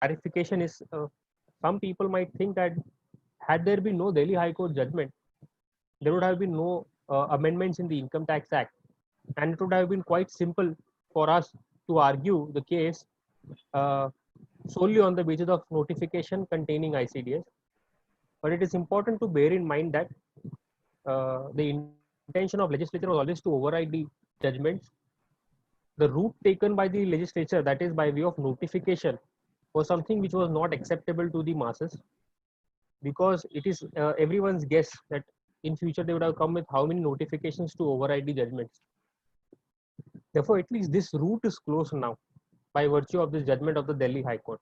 clarification is some people might think that had there been no Delhi High Court judgment, there would have been no amendments in the Income Tax Act, and it would have been quite simple for us to argue the case uh, solely on the basis of notification containing ICDS. But it is important to bear in mind that the intention of legislature was always to override the judgments. The route taken by the legislature, that is by way of notification, was something which was not acceptable to the masses, because it is everyone's guess that in future they would have come with how many notifications to override the judgments. Therefore, at least this route is closed now by virtue of this judgment of the Delhi High Court.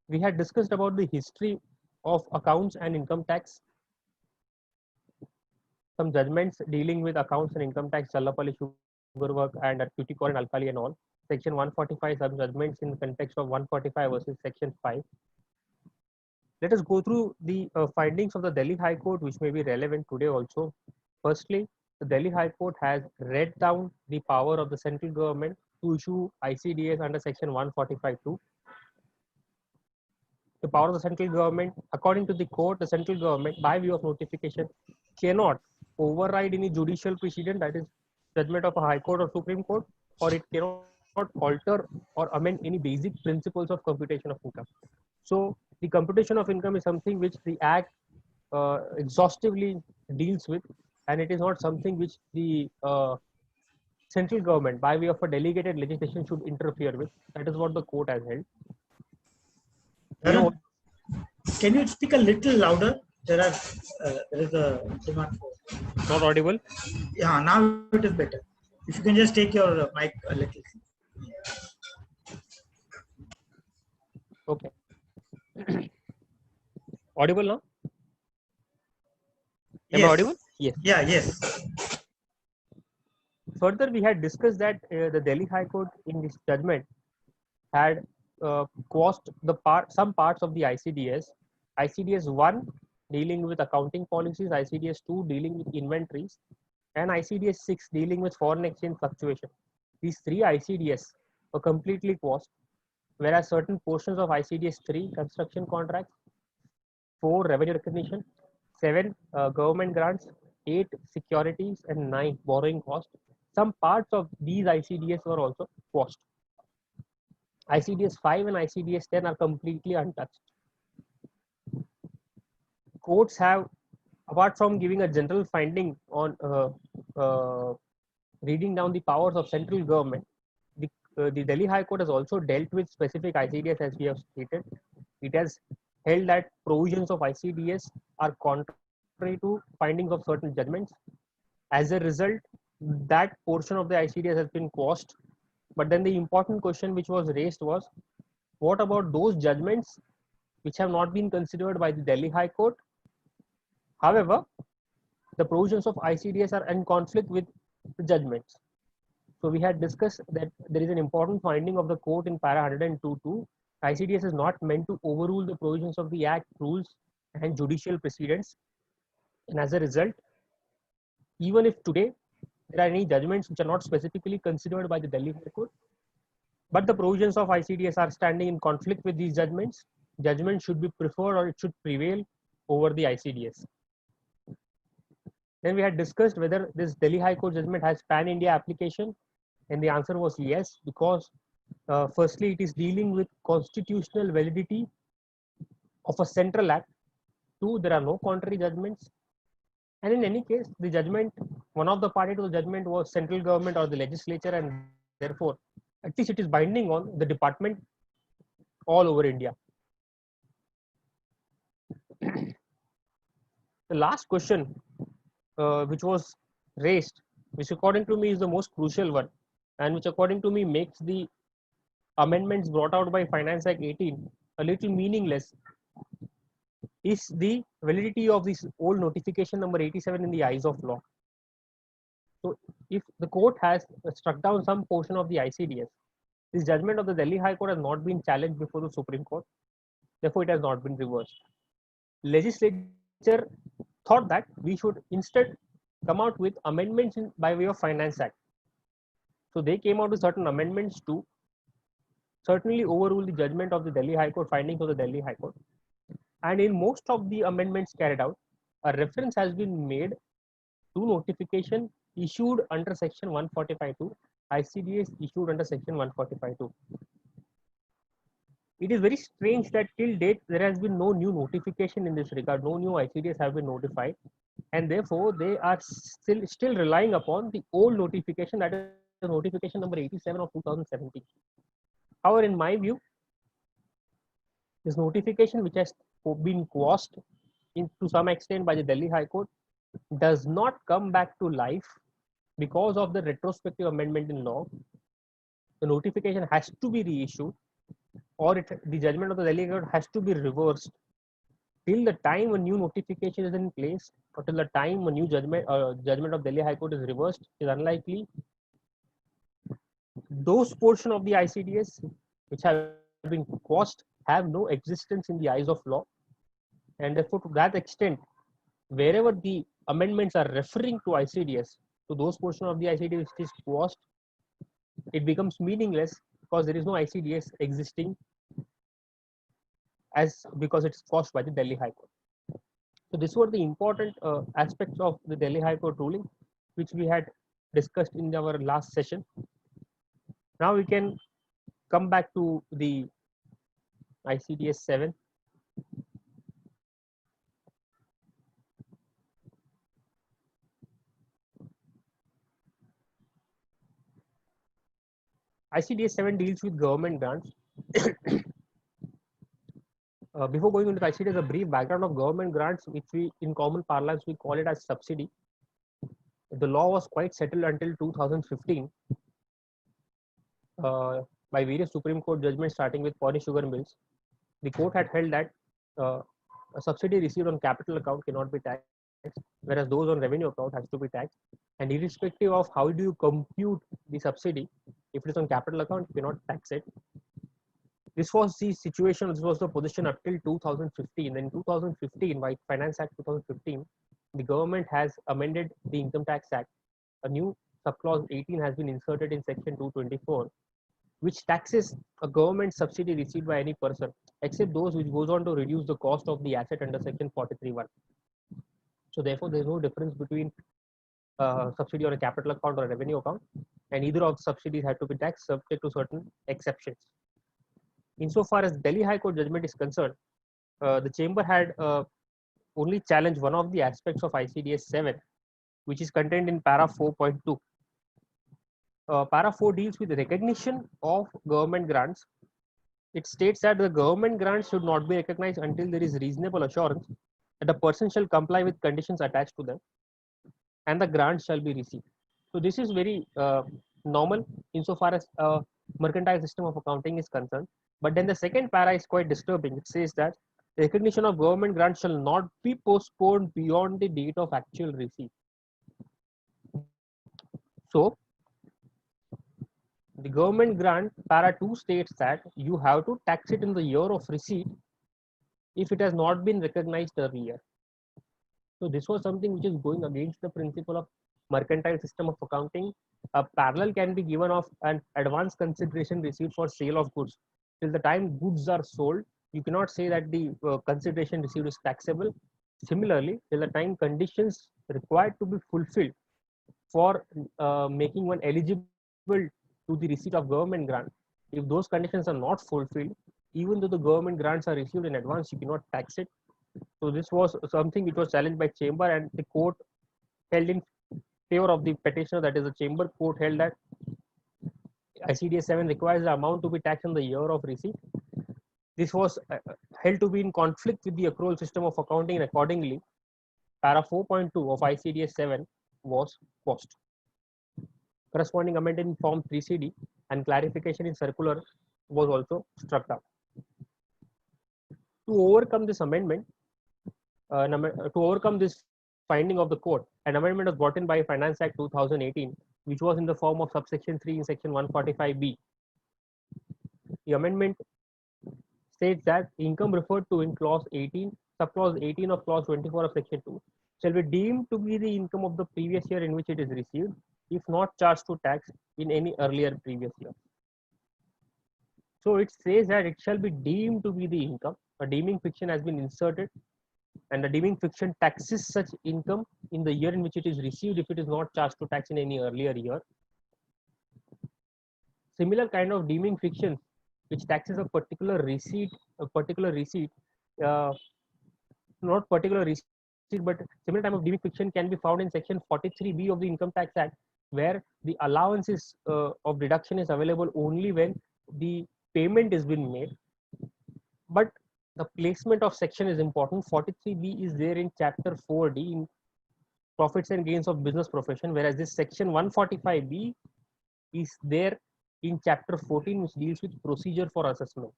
We had discussed about the history of accounts and income tax. Some judgments dealing with accounts and income tax, Challapalli Sugar Work and Tuticorin and Alkali and all. Section 145, some judgments in the context of 145 versus section 5. Let us go through the findings of the Delhi High Court, which may be relevant today also. Firstly, the Delhi High Court has read down the power of the central government to issue ICDS under section 145(2). The power of the central government, according to the court, the central government, by way of notification, cannot override any judicial precedent, that is judgment of a High Court or Supreme Court, or it cannot alter or amend any basic principles of computation of income. So the computation of income is something which the Act exhaustively deals with, and it is not something which the central government, by way of a delegated legislation, should interfere with. That is what the court has held. Varun, can you speak a little louder? There is a demand for. Not audible? Yeah, now it is better. If you can just take your mic a little. Okay. Audible now? Am I audible? Yes. Yeah, yes. Further, we had discussed that the Delhi High Court in this judgment had quashed some parts of the ICDS. ICDS 1 dealing with accounting policies, ICDS 2 dealing with inventories, and ICDS 6 dealing with foreign exchange fluctuation. These three ICDS were completely quashed, whereas certain portions of ICDS 3, construction contracts, 4, revenue recognition, 7, government grants, 8, securities, and 9, borrowing cost. Some parts of these ICDS were also quashed. ICDS 5 and ICDS 10 are completely untouched. Courts have, apart from giving a general finding on reading down the powers of central government, the Delhi High Court has also dealt with specific ICDS, as we have stated. It has held that provisions of ICDS are contrary to findings of certain judgments. As a result, that portion of the ICDS has been quashed. But then the important question which was raised was, what about those judgments which have not been considered by the Delhi High Court? However, the provisions of ICDS are in conflict with the judgments. So we had discussed that there is an important finding of the court in para 102.2. ICDS is not meant to overrule the provisions of the Act, rules, and judicial precedents. And as a result, even if today there are any judgments which are not specifically considered by the Delhi High Court, but the provisions of ICDS are standing in conflict with these judgments, judgment should be preferred or it should prevail over the ICDS. Then we had discussed whether this Delhi High Court judgment has pan-India application, and the answer was yes, because firstly, it is dealing with constitutional validity of a central act. 2, there are no contrary judgments. And in any case, the judgment, one of the party to the judgment was central government or the legislature, and therefore, at least it is binding on the department all over India. The last question which was raised, which according to me is the most crucial one, and which according to me makes the amendments brought out by Finance Act 18 a little meaningless, is the validity of this old notification number 87 in the eyes of law. So if the court has struck down some portion of the ICDS, this judgment of the Delhi High Court has not been challenged before the Supreme Court, therefore it has not been reversed. Legislature thought that we should instead come out with amendments by way of Finance Act. So they came out with certain amendments to certainly overrule the judgment of the Delhi High Court, findings of the Delhi High Court. And in most of the amendments carried out, a reference has been made to notification issued under section 145(2), ICDS issued under section 145(2). It is very strange that till date there has been no new notification in this regard, no new ICDS have been notified, and therefore they are still relying upon the old notification, that is notification number 87 of 2017. However, in my view, this notification, which has been quashed to some extent by the Delhi High Court, does not come back to life because of the retrospective amendment in law. The notification has to be reissued, or the judgment of the Delhi High Court has to be reversed till the time a new notification is in place, or till the time a new judgment of Delhi High Court is reversed, is unlikely. Those portion of the ICDS which have been quashed have no existence in the eyes of law, and therefore to that extent, wherever the amendments are referring to ICDS, to those portion of the ICDS which is quashed, it becomes meaningless because there is no ICDS existing, because it's quashed by the Delhi High Court. So these were the important aspects of the Delhi High Court ruling, which we had discussed in our last session. Now we can come back to the ICDS 7. ICDS 7 deals with government grants. Before going into the ICDS, a brief background of government grants, which we in common parlance we call it as subsidy. The law was quite settled until 2015 by various Supreme Court judgments, starting with Pony Sugar Mills. The court had held that a subsidy received on capital account cannot be taxed, whereas those on revenue account has to be taxed. And irrespective of how do you compute the subsidy, if it is on capital account, you cannot tax it. This was the situation, this was the position up till 2015. In 2015, by Finance Act 2015, the government has amended the Income Tax Act. A new subclause 18 has been inserted in section 224, which taxes a government subsidy received by any person, except those which goes on to reduce the cost of the asset under section 43(1). So therefore, there is no difference between subsidy on a capital account or a revenue account, and either of the subsidies had to be taxed subject to certain exceptions. Insofar as Delhi High Court judgment is concerned, the chamber had only challenged one of the aspects of ICDS 7, which is contained in para 4.2. Para 4 deals with the recognition of government grants. It states that the government grants should not be recognized until there is reasonable assurance that the person shall comply with conditions attached to them, and the grant shall be received. So this is very normal insofar as mercantile system of accounting is concerned. But then the second para is quite disturbing. It says that the recognition of government grants shall not be postponed beyond the date of actual receipt. So the government grant para 2 states that you have to tax it in the year of receipt if it has not been recognized earlier. So this was something which is going against the principle of mercantile system of accounting. A parallel can be given of an advance consideration received for sale of goods. Till the time goods are sold, you cannot say that the consideration received is taxable. Similarly, till the time conditions required to be fulfilled for making one eligible to the receipt of government grant, if those conditions are not fulfilled, even though the government grants are received in advance, you cannot tax it. So this was something which was challenged by chamber, and the court held in favor of the petitioner, that is the chamber court held that ICDS 7 requires the amount to be taxed in the year of receipt. This was held to be in conflict with the accrual system of accounting, and accordingly, para 4.2 of ICDS 7 was quashed. Corresponding amendment in Form 3CD and clarification in circular was also struck down. To overcome this amendment, to overcome this finding of the court, an amendment was brought in by Finance Act 2018, which was in the form of subsection 3 in section 145B. The amendment states that income referred to in clause 18, subclause 18 of clause 24 of section 2 shall be deemed to be the income of the previous year in which it is received, if not charged to tax in any earlier previous year. So it says that it shall be deemed to be the income. A deeming fiction has been inserted, and the deeming fiction taxes such income in the year in which it is received if it is not charged to tax in any earlier year. Similar kind of deeming fiction which taxes a particular receipt, uh, not particular receipt, but similar type of deeming fiction can be found in section 43B of the Income Tax Act, where the allowances of deduction is available only when the payment has been made. But the placement of section is important. 43B is there in chapter 4D in profits and gains of business profession, whereas this section 145B is there in chapter 14, which deals with procedure for assessment.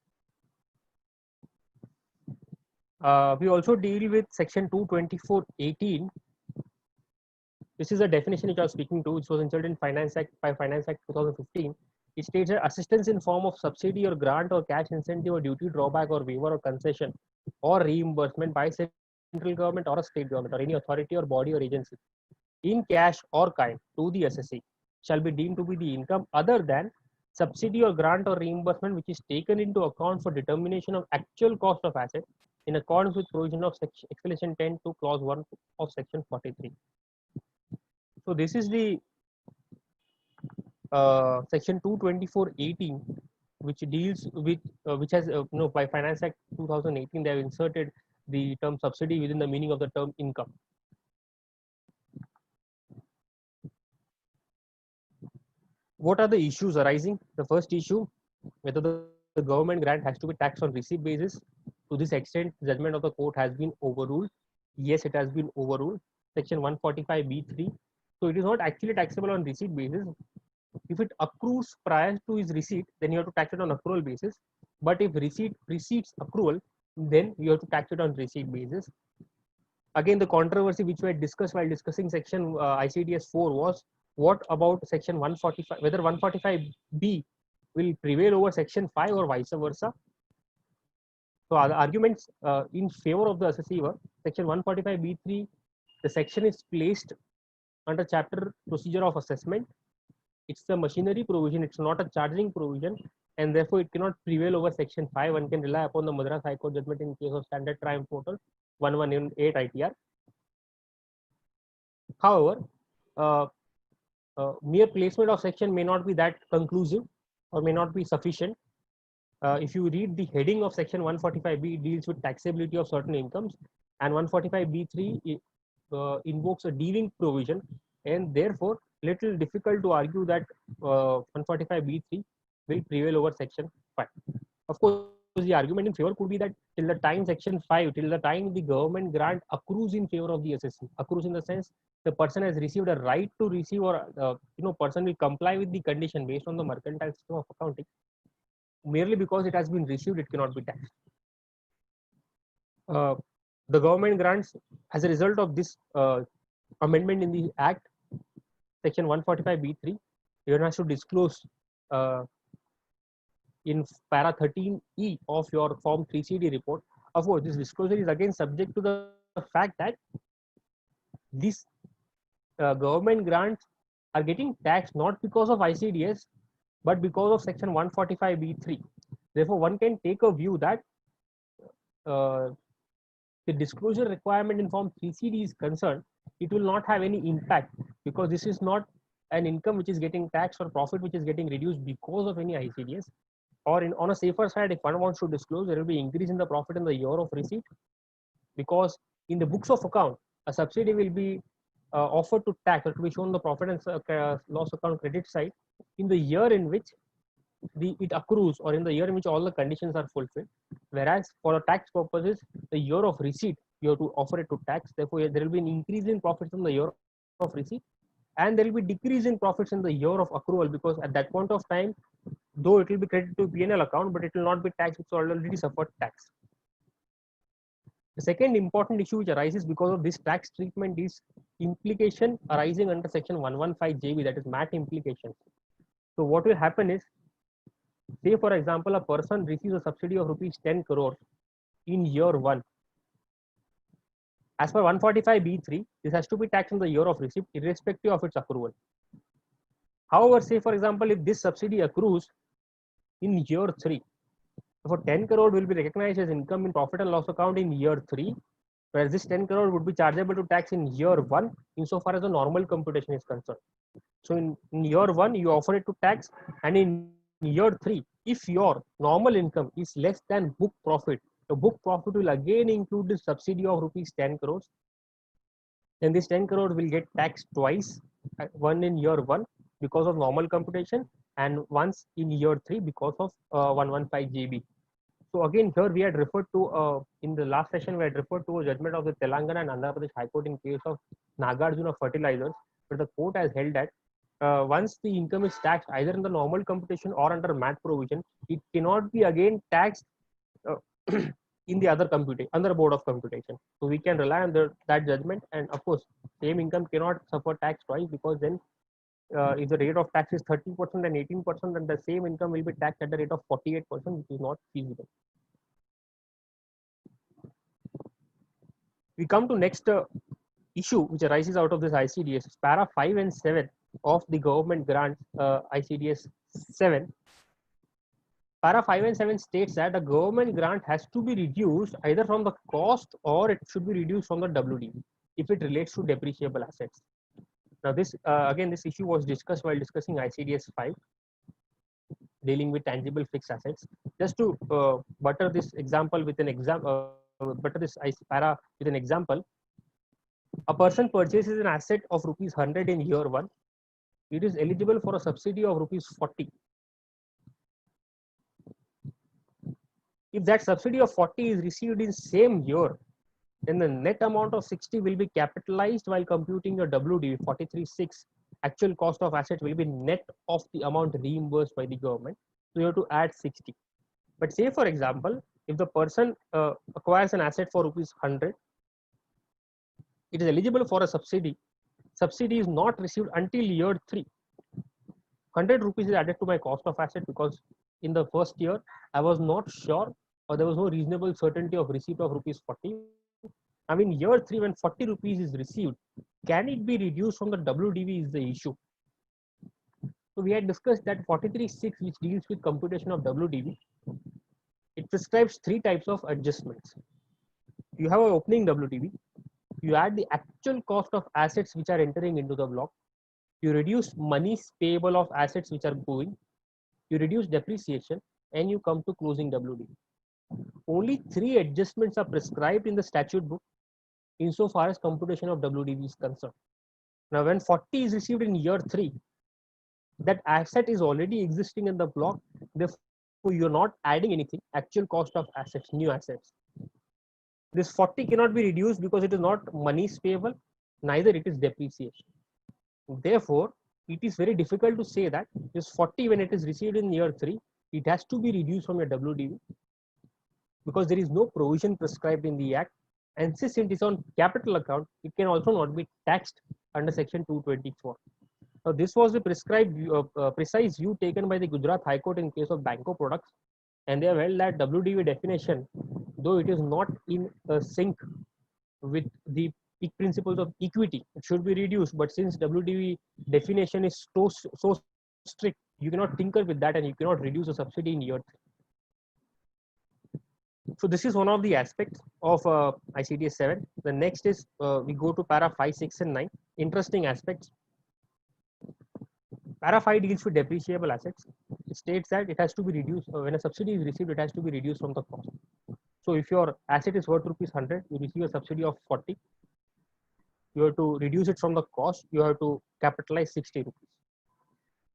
We also deal with section 224(18). This is a definition which I was speaking to, which was inserted in Finance Act 2015. It states that assistance in form of subsidy or grant or cash incentive or duty drawback or waiver or concession or reimbursement by central government or a state government or any authority or body or agency in cash or kind to the assessee shall be deemed to be the income other than subsidy or grant or reimbursement which is taken into account for determination of actual cost of asset in accordance with provision of section explanation 10 to clause 1 of section 43. So this is the section 224(18), which deals with which has by Finance Act 2018 they have inserted the term subsidy within the meaning of the term income. What are the issues arising? The first issue, whether the government grant has to be taxed on receipt basis. To this extent, judgment of the court has been overruled. Yes, it has been overruled. Section 145(b)(3). So it is not actually taxable on receipt basis. If it accrues prior to his receipt, then you have to tax it on accrual basis. But if receipt precedes accrual, then you have to tax it on receipt basis. Again, the controversy which we had discussed while discussing section ICDS 4 was, what about section 145, whether 145B will prevail over section 5 or vice versa. So the arguments in favor of the assessee were section 145(b)(3), the section is placed under chapter procedure of assessment. It's the machinery provision, it's not a charging provision, and therefore it cannot prevail over section 5. One can rely upon the Madras High Court judgment in case of Standard Triumph Portal 1118 ITR. However, mere placement of section may not be that conclusive or may not be sufficient. If you read the heading of section 145B, it deals with taxability of certain incomes, and 145B(3) invokes a deeming provision, and therefore little difficult to argue that 145(b)(3) will prevail over section 5. Of course, the argument in favor could be that till the time section 5, till the time the government grant accrues in favor of the assessee, accrues in the sense the person has received a right to receive, or person will comply with the condition based on the mercantile system of accounting. Merely because it has been received, it cannot be taxed. The government grants, as a result of this amendment in the Act, section 145(b)(3), you have to disclose in para 13E of your form 3CD report. Of course, this disclosure is again subject to the fact that these government grants are getting taxed not because of ICDS, but because of section 145(b)(3). Therefore, one can take a view that the disclosure requirement in form 3CD is concerned, it will not have any impact, because this is not an income which is getting taxed or profit which is getting reduced because of any ICDS. Or on a safer side, if one wants to disclose, there will be increase in the profit in the year of receipt, because in the books of account, a subsidy will be offered to tax or to be shown the profit and loss account credit side in the year in which it accrues, or in the year in which all the conditions are fulfilled. Whereas for tax purposes, the year of receipt, you have to offer it to tax. Therefore, there will be an increase in profits in the year of receipt, and there will be decrease in profits in the year of accrual, because at that point of time, though it will be credited to P&L account, but it will not be taxed because already suffered tax. The second important issue which arises because of this tax treatment is implication arising under section 115JB, that is MAT implications. So what will happen is, say for example, a person receives a subsidy of rupees 10 crore in year 1. As per 145(b)(3), this has to be taxed in the year of receipt irrespective of its accrual. However, say for example, if this subsidy accrues in year 3, for 10 crore will be recognized as income in profit and loss account in year 3, whereas this 10 crore would be chargeable to tax in year 1 insofar as the normal computation is concerned. So in year 1, you offer it to tax, and in year 3, if your normal income is less than book profit, the book profit will again include the subsidy of rupees 10 crores. Then this 10 crore will get taxed twice, one in year 1 because of normal computation, and once in year 3 because of 115 GB. So again, here we had referred to, in the last session, we had referred to a judgment of the Telangana and Andhra Pradesh High Court in case of Nagarjuna Fertilizers, where the court has held that once the income is taxed either in the normal computation or under MAT provision, it cannot be again taxed uh, in the other computation, under board of computation. So we can rely on that judgment, and of course, same income cannot suffer tax twice, because then if the rate of tax is 30% and 18%, then the same income will be taxed at the rate of 48%, which is not feasible. We come to next issue which arises out of this ICDS. Para 5 and 7 of the government grant ICDS 7. Para 5 and 7 states that a government grant has to be reduced either from the cost or it should be reduced from the WDV if it relates to depreciable assets. Now this again, this issue was discussed while discussing ICDS 5, dealing with tangible fixed assets. Just to butter this example with an example, para with an example, a person purchases an asset of rupees 100 in year 1. It is eligible for a subsidy of rupees 40. If that subsidy of 40 is received in same year, then the net amount of 60 will be capitalized while computing your WDV 43.6. Actual cost of asset will be net of the amount reimbursed by the government. So you have to add 60. But say for example, if the person acquires an asset for rupees 100, it is eligible for a subsidy. Subsidy is not received until year 3. 100 rupees is added to my cost of asset because in the first year I was not sure, or there was no reasonable certainty of receipt of rupees 40. I mean, year 3, when 40 rupees is received, can it be reduced from the WDV is the issue. So we had discussed that 43.6, which deals with computation of WDV, it prescribes 3 types of adjustments. You have an opening WDV, you add the actual cost of assets which are entering into the block, you reduce monies payable of assets which are going, you reduce depreciation, and you come to closing WDV. Only 3 adjustments are prescribed in the statute book insofar as computation of WDV is concerned. Now, when 40 is received in year 3, that asset is already existing in the block, therefore you're not adding anything, actual cost of assets, new assets. This 40 cannot be reduced because it is not monies payable, neither it is depreciation. Therefore, it is very difficult to say that this 40, when it is received in year 3, it has to be reduced from your WDV, because there is no provision prescribed in the Act, and since it is on capital account, it can also not be taxed under section 224. Now, this was the prescribed precise view taken by the Gujarat High Court in case of Banco products, and they have held that WDV definition, though it is not in sync with the principles of equity, it should be reduced. But since WDV definition is so strict, you cannot tinker with that, and you cannot reduce a subsidy in year 3. So this is one of the aspects of ICDS 7. The next is we go to para 5, 6, and 9. Interesting aspects. Para 5 deals with depreciable assets. It states that it has to be reduced when a subsidy is received. It has to be reduced from the cost. So if your asset is worth rupees 100, you receive a subsidy of 40. You have to reduce it from the cost. You have to capitalize 60 rupees.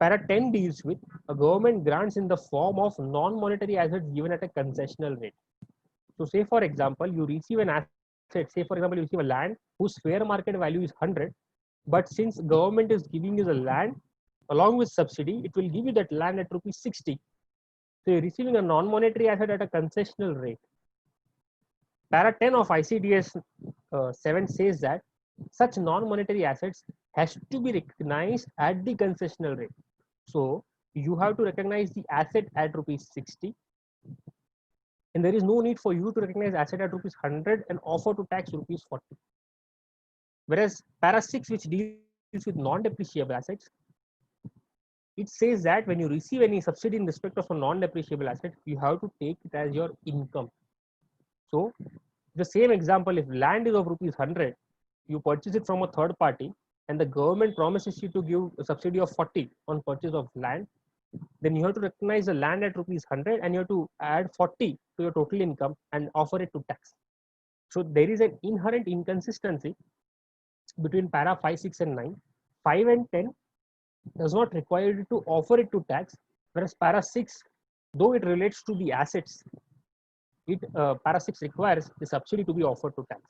Para 10 deals with a government grants in the form of non-monetary assets given at a concessional rate. So say for example, you receive an asset, say for example, you receive a land whose fair market value is 100, but since government is giving you the land along with subsidy, it will give you that land at rupees 60. So you're receiving a non-monetary asset at a concessional rate. Para 10 of ICDS 7 says that such non-monetary assets has to be recognized at the concessional rate. So you have to recognize the asset at rupees 60, and there is no need for you to recognize asset at rupees 100 and offer to tax rupees 40. Whereas para 6, which deals with non-depreciable assets, it says that when you receive any subsidy in respect of a non-depreciable asset, you have to take it as your income. So the same example, if land is of rupees 100, you purchase it from a third party and the government promises you to give a subsidy of 40 on purchase of land, then you have to recognize the land at rupees 100 and you have to add 40 to your total income and offer it to tax. So there is an inherent inconsistency between para 5, 6 and 9. 5 and 10 does not require you to offer it to tax, whereas para 6, though it relates to the assets, para 6 requires the subsidy to be offered to tax.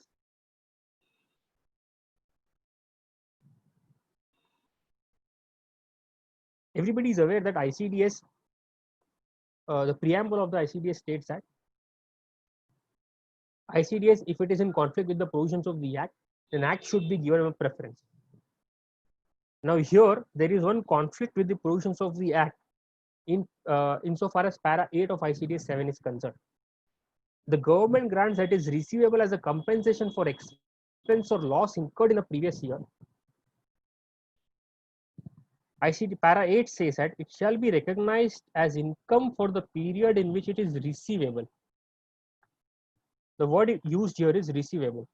Everybody is aware that ICDS, the preamble of the ICDS states that ICDS, if it is in conflict with the provisions of the Act, then Act should be given a preference. Now here, there is one conflict with the provisions of the Act insofar as para 8 of ICDS 7 is concerned. The government grants that is receivable as a compensation for expense or loss incurred in the previous year. ICD para 8 says that it shall be recognized as income for the period in which it is receivable. The word used here is receivable.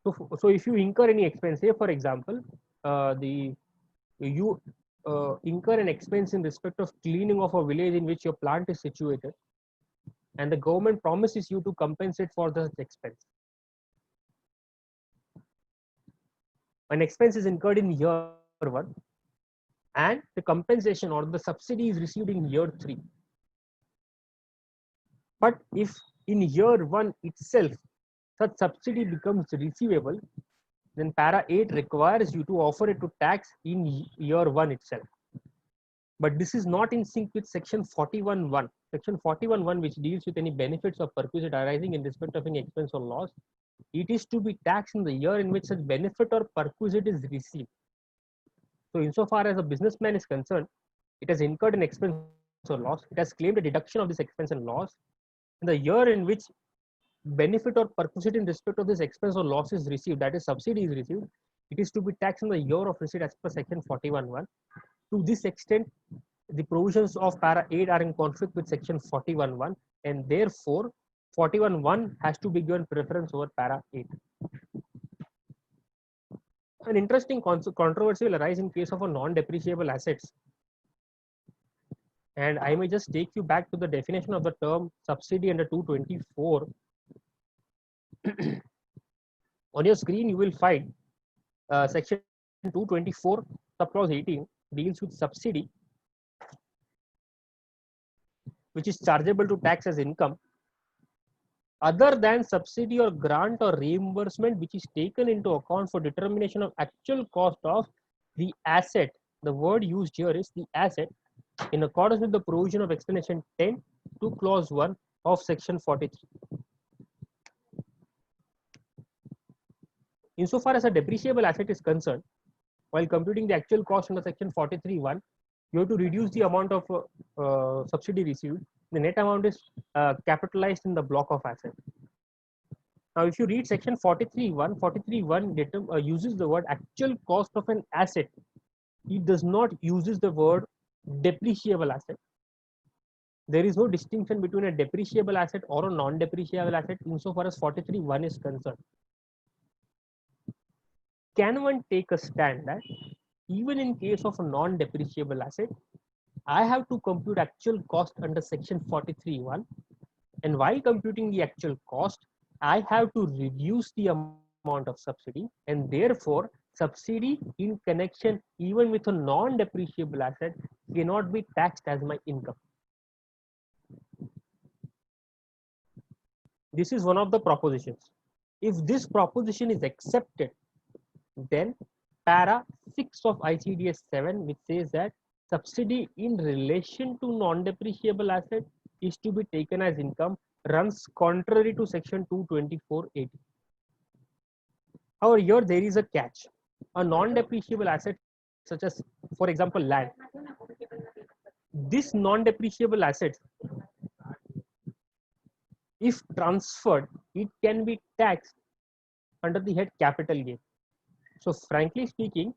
So if you incur any expense, say for example, you incur an expense in respect of cleaning of a village in which your plant is situated, and the government promises you to compensate for the expense. An expense is incurred in year 1 and the compensation or the subsidy is received in year 3. But if in year 1 itself such subsidy becomes receivable, then para 8 requires you to offer it to tax in year 1 itself. But this is not in sync with section 41.1. Section 41.1, which deals with any benefits or perquisite arising in respect of any expense or loss, it is to be taxed in the year in which such benefit or perquisite is received. So insofar as a businessman is concerned, it has incurred an expense or loss, it has claimed a deduction of this expense and loss. In the year in which benefit or perquisite in respect of this expense or loss is received, that is subsidy is received, it is to be taxed in the year of receipt as per section 41.1. To this extent, the provisions of para 8 are in conflict with section 41.1 and therefore 41.1 has to be given preference over para 8. An interesting controversy will arise in case of a non-depreciable assets. And I may just take you back to the definition of the term subsidy under 224. On your screen, you will find section 224, subclause 18 deals with subsidy, which is chargeable to tax as income, other than subsidy or grant or reimbursement which is taken into account for determination of actual cost of the asset. The word used here is the asset, in accordance with the provision of explanation 10 to clause 1 of section 43. Insofar as a depreciable asset is concerned, while computing the actual cost under section 43.1, you have to reduce the amount of subsidy received. The net amount is capitalized in the block of asset. Now, if you read section 43.1, 43.1 uses the word actual cost of an asset. It does not uses the word depreciable asset. There is no distinction between a depreciable asset or a non-depreciable asset insofar as 43.1 is concerned. Can one take a stand that even in case of a non-depreciable asset, I have to compute actual cost under section 43.1, and while computing the actual cost, I have to reduce the amount of subsidy, and therefore subsidy in connection even with a non-depreciable asset cannot be taxed as my income. This is one of the propositions. If this proposition is accepted, then para 6 of ICDS 7, which says that subsidy in relation to non-depreciable asset is to be taken as income, runs contrary to section 224.80. However, here there is a catch. A non-depreciable asset such as, for example, land. This non-depreciable asset, if transferred, it can be taxed under the head capital gain. So frankly speaking,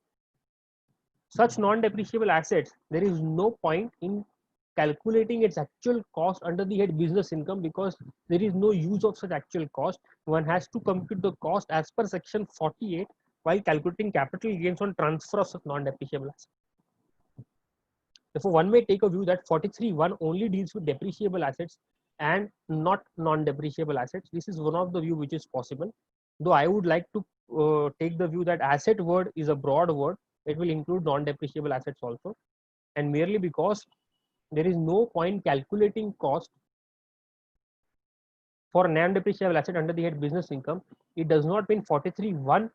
such non-depreciable assets, there is no point in calculating its actual cost under the head business income, because there is no use of such actual cost. One has to compute the cost as per section 48 while calculating capital gains on transfer of such non-depreciable assets. Therefore, one may take a view that 43(1) only deals with depreciable assets and not non-depreciable assets. This is one of the view which is possible, though I would like to take the view that asset word is a broad word. It will include non-depreciable assets also, and merely because there is no point calculating cost for non-depreciable asset under the head business income, it does not mean 43(1)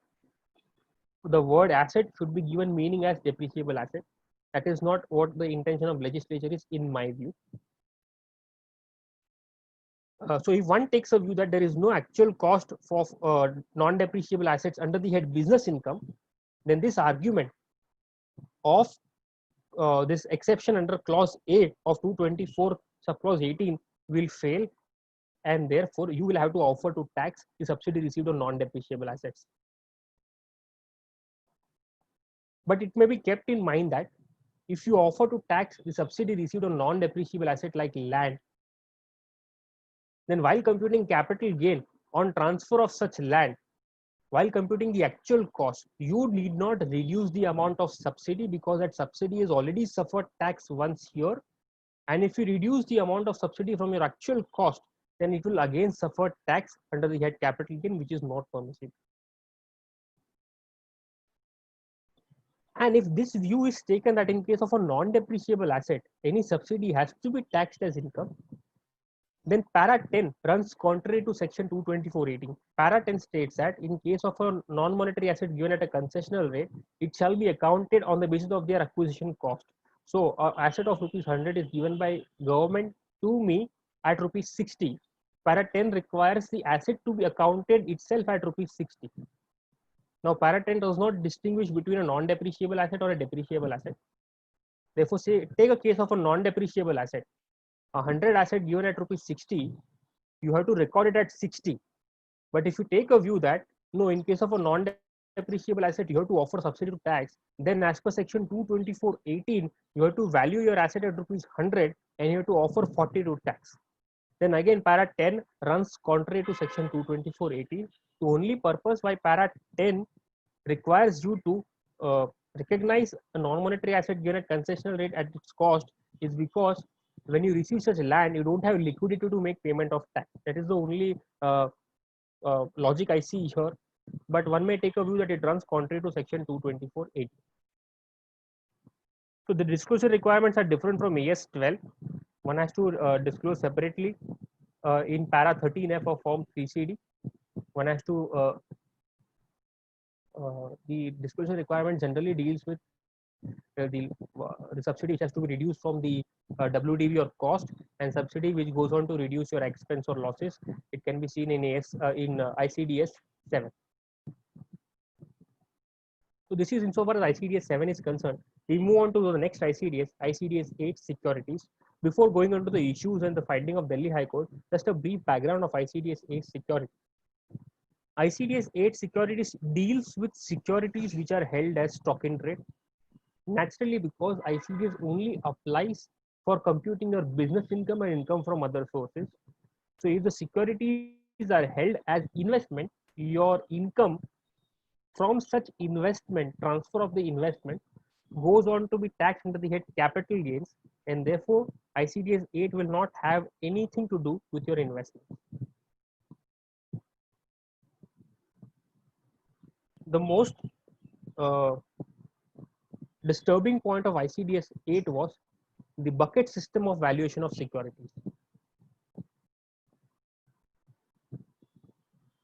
the word asset should be given meaning as depreciable asset. That is not what the intention of legislature is, in my view. So if one takes a view that there is no actual cost for non-depreciable assets under the head business income, then this argument of this exception under clause A of 224 subclause 18 will fail, and therefore you will have to offer to tax the subsidy received on non-depreciable assets. But it may be kept in mind that if you offer to tax the subsidy received on non-depreciable asset like land, then while computing capital gain on transfer of such land, while computing the actual cost, you need not reduce the amount of subsidy, because that subsidy has already suffered tax once here. And if you reduce the amount of subsidy from your actual cost, then it will again suffer tax under the head capital gain, which is not permissible. And if this view is taken that in case of a non-depreciable asset, any subsidy has to be taxed as income, then para 10 runs contrary to section 224(18). Para 10 states that in case of a non-monetary asset given at a concessional rate, it shall be accounted on the basis of their acquisition cost. So an asset of ₹100 is given by government to me at ₹60. Para 10 requires the asset to be accounted itself at ₹60. Now, para 10 does not distinguish between a non-depreciable asset or a depreciable asset. Therefore, say take a case of a non-depreciable asset. 100 asset given at ₹60, you have to record it at 60. But if you take a view that no, in case of a non-depreciable asset, you have to offer subsidy to tax, then as per section 224(18), you have to value your asset at ₹100 and you have to offer 40 to tax. Then again, para 10 runs contrary to section 224(18). The only purpose why para 10 requires you to recognize a non-monetary asset given at concessional rate at its cost is because when you receive such land, you don't have liquidity to make payment of tax. That is the only logic I see here. But one may take a view that it runs contrary to section 224(8). So the disclosure requirements are different from AS 12. One has to disclose separately in para 13F of form 3CD. One has to the disclosure requirement generally deals with the subsidy which has to be reduced from the WDV or cost, and subsidy which goes on to reduce your expense or losses. It can be seen in ICDS 7. So this is insofar as ICDS 7 is concerned. We move on to the next ICDS 8 securities. Before going on to the issues and the finding of Delhi High Court, just a brief background of ICDS 8 security. ICDS 8 securities deals with securities which are held as stock in trade. Naturally, because ICDS only applies for computing your business income and income from other sources. So if the securities are held as investment, your income from such investment, transfer of the investment, goes on to be taxed under the head capital gains, and therefore ICDS 8 will not have anything to do with your investment. The most disturbing point of ICDS 8 was the bucket system of valuation of securities.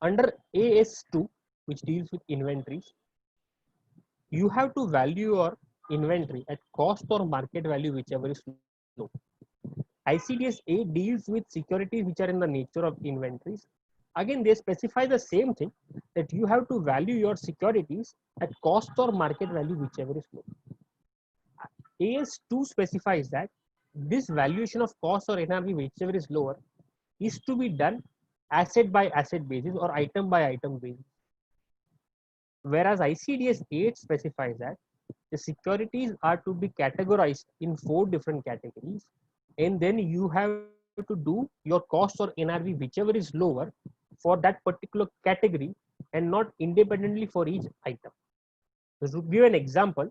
Under AS2, which deals with inventories, you have to value your inventory at cost or market value, whichever is low. ICDS 8 deals with securities which are in the nature of inventories. Again, they specify the same thing, that you have to value your securities at cost or market value, whichever is low. AS2 specifies that this valuation of cost or NRV, whichever is lower, is to be done asset by asset basis or item by item basis. Whereas ICDS 8 specifies that the securities are to be categorized in 4 different categories, and then you have to do your cost or NRV whichever is lower for that particular category and not independently for each item. So to give an example,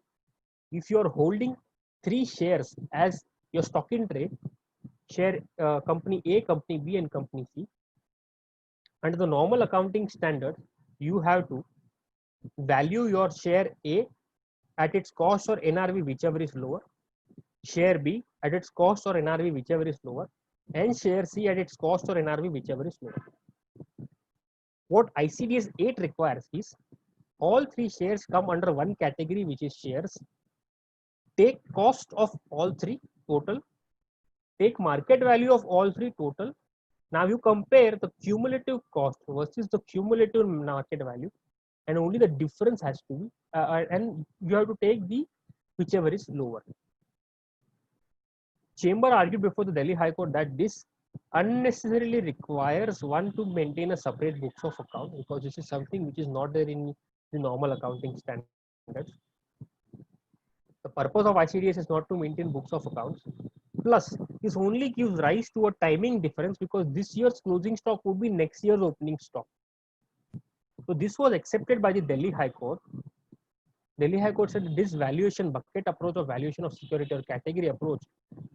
if you are holding 3 shares as your stock in trade, share company A, company B, and company C, under the normal accounting standard, you have to value your share A at its cost or NRV whichever is lower, share B at its cost or NRV whichever is lower, and share C at its cost or NRV whichever is lower. What ICDS 8 requires is all 3 shares come under one category, which is shares. Take cost of all 3 total, take market value of all 3 total. Now you compare the cumulative cost versus the cumulative market value, and only the difference has to be, and you have to take the whichever is lower. Chamber argued before the Delhi High Court that this unnecessarily requires one to maintain a separate books of account, because this is something which is not there in the normal accounting standards. The purpose of ICDS is not to maintain books of accounts. Plus, this only gives rise to a timing difference, because this year's closing stock would be next year's opening stock. So this was accepted by the Delhi High Court. Delhi High Court said that this valuation bucket approach or valuation of security or category approach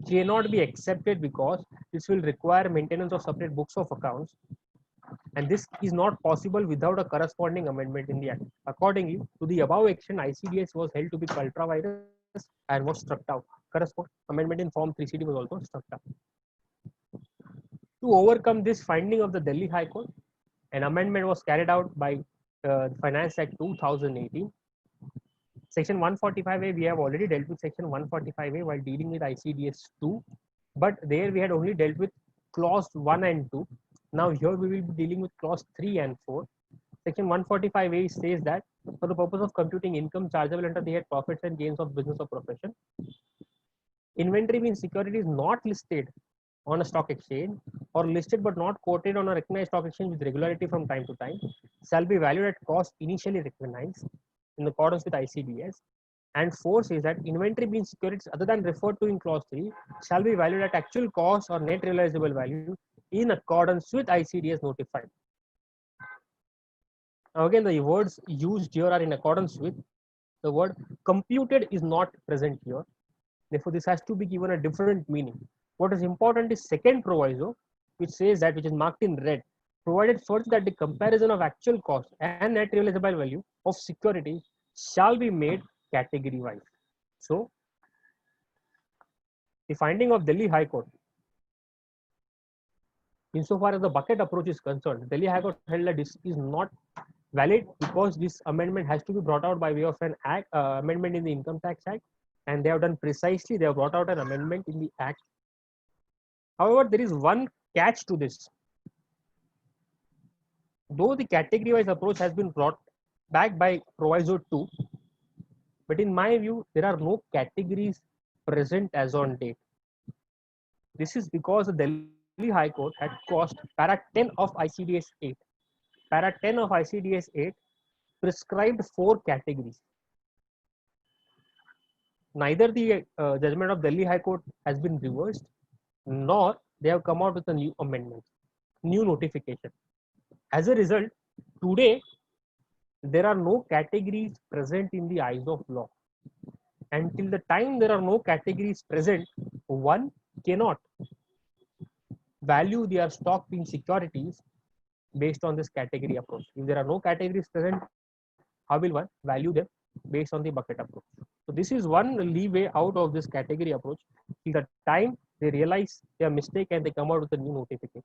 cannot be accepted because this will require maintenance of separate books of accounts, and this is not possible without a corresponding amendment in the act. Accordingly, to the above action, ICDS was held to be ultra virus and was struck out. Corresponding amendment in Form 3CD was also struck out. To overcome this finding of the Delhi High Court, an amendment was carried out by Finance Act 2018. Section 145A, we have already dealt with Section 145A while dealing with ICDS 2, but there we had only dealt with clause 1 and 2. Now here we will be dealing with clause 3 and 4. Section 145A says that for the purpose of computing income chargeable under the head profits and gains of business or profession, inventory means security is not listed on a stock exchange or listed but not quoted on a recognized stock exchange with regularity from time to time shall be valued at cost initially recognized in accordance with ICDS. And 4 says that inventory means securities other than referred to in clause 3 shall be valued at actual cost or net realizable value in accordance with ICDS notified. Now again, the words used here are in accordance with. The word computed is not present here. Therefore, this has to be given a different meaning. What is important is second proviso, which says that, which is marked in red, provided further that the comparison of actual cost and net realizable value of security shall be made category wise. So, the finding of Delhi High Court, insofar as the bucket approach is concerned, Delhi High Court held that this is not valid because this amendment has to be brought out by way of an act, amendment in the Income Tax Act, and they have done precisely, they have brought out an amendment in the Act. However, there is one catch to this. Though the category-wise approach has been brought back by Proviso 2, but in my view, there are no categories present as on date. This is because the Delhi High Court had caused para 10 of ICDS 8. Para 10 of ICDS 8 prescribed 4 categories. Neither the judgment of Delhi High Court has been reversed, nor they have come out with a new amendment, new notification. As a result, today there are no categories present in the eyes of law. Until the time there are no categories present, one cannot value their stock in securities based on this category approach. If there are no categories present, how will one value them based on the bucket approach? So this is one leeway out of this category approach. Till the time they realize their mistake and they come out with a new notification.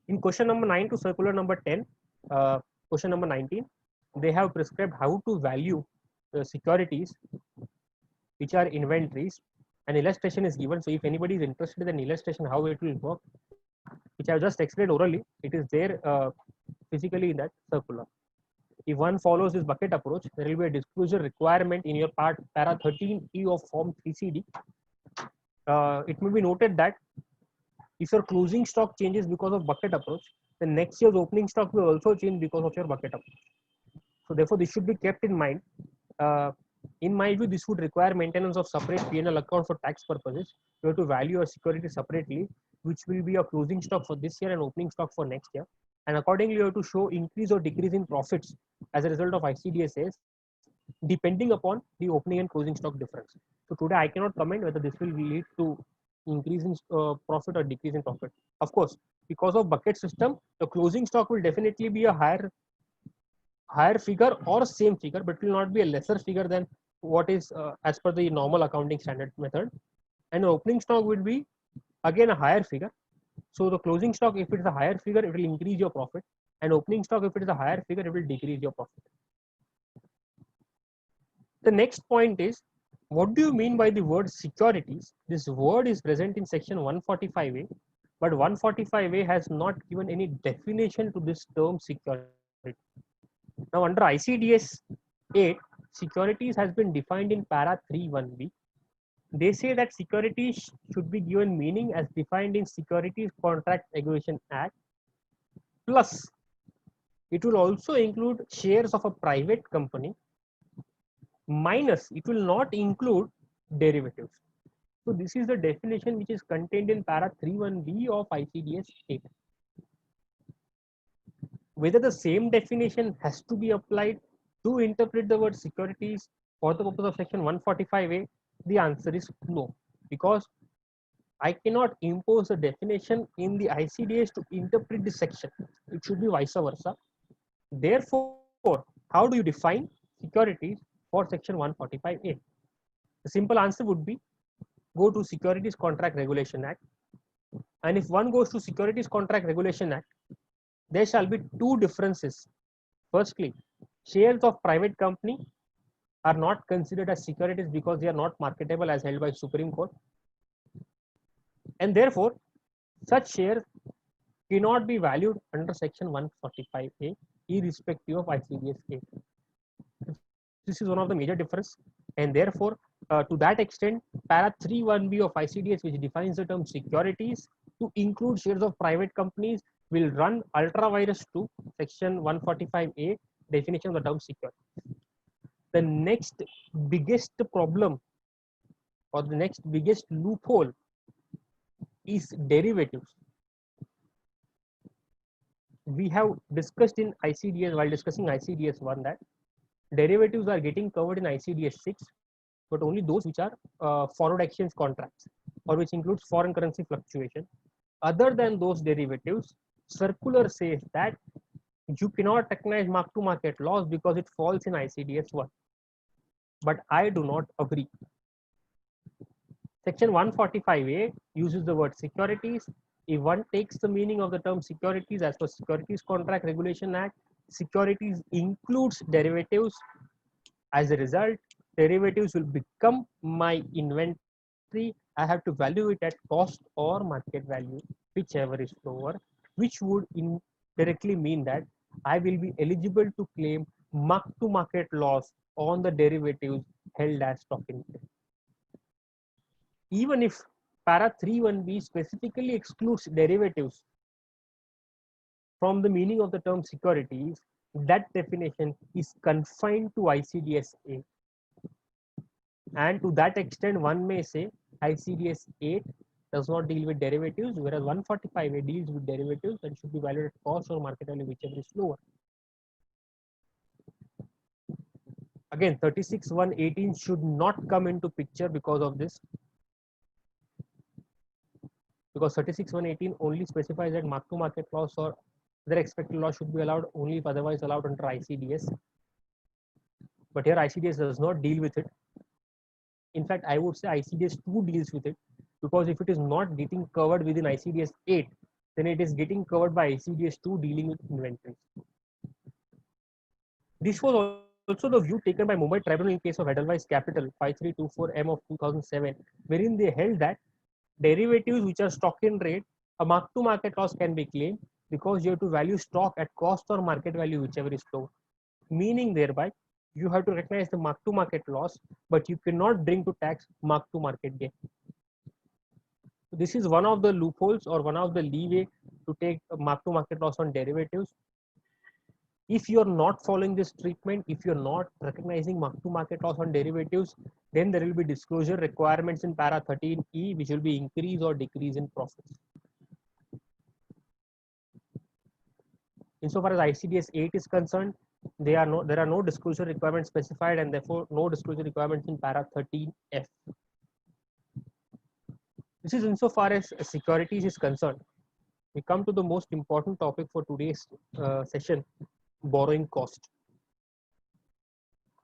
In question number 9 to circular number 10, question number 19, they have prescribed how to value securities which are inventories. An illustration is given. So if anybody is interested in an illustration how it will work, which I have just explained orally, it is there physically in that circular. If one follows this bucket approach, there will be a disclosure requirement in your part para 13E of Form 3CD. It may be noted that if your closing stock changes because of bucket approach, the next year's opening stock will also change because of your bucket approach. So therefore, this should be kept in mind. In my view, this would require maintenance of separate P&L account for tax purposes. You have to value your security separately, which will be a closing stock for this year and opening stock for next year. And accordingly, you have to show increase or decrease in profits as a result of ICDSS, depending upon the opening and closing stock difference. So today, I cannot comment whether this will lead to increase in profit or decrease in profit. Of course, because of bucket system, the closing stock will definitely be a higher figure or same figure, but will not be a lesser figure than what is as per the normal accounting standard method. And the opening stock will be again a higher figure. So the closing stock, if it is a higher figure, it will increase your profit, and opening stock, if it is a higher figure, it will decrease your profit. The next point is, what do you mean by the word securities? This word is present in section 145A, but 145A has not given any definition to this term security. Now under ICDS 8, securities has been defined in para 3.1b. They say that securities should be given meaning as defined in Securities Contract Regulation Act, plus it will also include shares of a private company, minus it will not include derivatives. So this is the definition which is contained in para 3.1b of ICDS 8. Whether the same definition has to be applied to interpret the word securities for the purpose of section 145A, the answer is no, because I cannot impose a definition in the ICDS to interpret the section. It should be vice versa. Therefore, how do you define securities for section 145A? The simple answer would be go to Securities Contract Regulation Act. And if one goes to Securities Contract Regulation Act, there shall be two differences. Firstly, shares of private company are not considered as securities because they are not marketable as held by Supreme Court. And therefore, such shares cannot be valued under section 145A irrespective of ICDS 8. This is one of the major difference, and therefore to that extent para 3.1b of ICDS, which defines the term securities to include shares of private companies, will run ultra virus to section 145A definition of the term security. The next biggest problem or the next biggest loophole is derivatives. We have discussed in ICDS, while discussing ICDS 1, that derivatives are getting covered in ICDS 6, but only those which are forward exchange contracts or which includes foreign currency fluctuation. Other than those derivatives, circular says that you cannot recognize mark-to-market loss because it falls in ICDS 1. But I do not agree. Section 145A uses the word securities. If one takes the meaning of the term securities as per Securities Contract Regulation Act, securities includes derivatives. As a result, derivatives will become my inventory. I have to value it at cost or market value, whichever is lower, which would indirectly mean that I will be eligible to claim mark-to-market loss on the derivatives held as stock in trade. Even if para 3.1b specifically excludes derivatives from the meaning of the term securities, that definition is confined to ICDS 8. And to that extent, one may say ICDS 8 does not deal with derivatives, whereas 145A deals with derivatives and should be valued at cost or market value, whichever is lower. Again, 36.1.18 should not come into picture because of this. Because 36.1.18 only specifies that mark-to-market loss or other expected loss should be allowed only if otherwise allowed under ICDS. But here ICDS does not deal with it. In fact, I would say ICDS 2 deals with it, because if it is not getting covered within ICDS 8, then it is getting covered by ICDS 2 dealing with inventories. This was also the view taken by Mumbai Tribunal in case of Edelweiss Capital 5324M of 2007, wherein they held that derivatives which are stock in trade, a mark-to-market loss can be claimed because you have to value stock at cost or market value, whichever is low. Meaning thereby, you have to recognize the mark-to-market loss, but you cannot bring to tax mark-to-market gain. So this is one of the loopholes or one of the leeway to take a mark-to-market loss on derivatives. If you're not following this treatment, if you're not recognizing mark-to-market loss on derivatives, then there will be disclosure requirements in para 13E, which will be increase or decrease in profits. Insofar as ICDS 8 is concerned, there are no disclosure requirements specified, and therefore no disclosure requirements in para 13F. This is insofar as securities is concerned. We come to the most important topic for today's session, borrowing cost.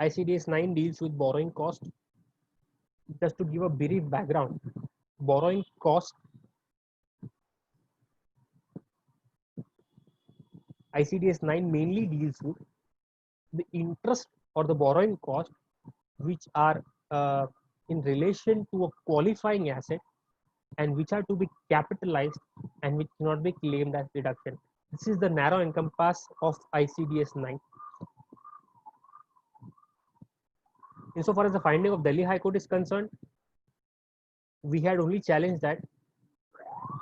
ICDS 9 deals with borrowing cost. Just to give a brief background, borrowing cost, ICDS 9 mainly deals with the interest or the borrowing cost which are in relation to a qualifying asset and which are to be capitalized and which cannot be claimed as deduction. This is the narrow encompass of ICDS 9. Insofar as the finding of Delhi High Court is concerned, we had only challenged that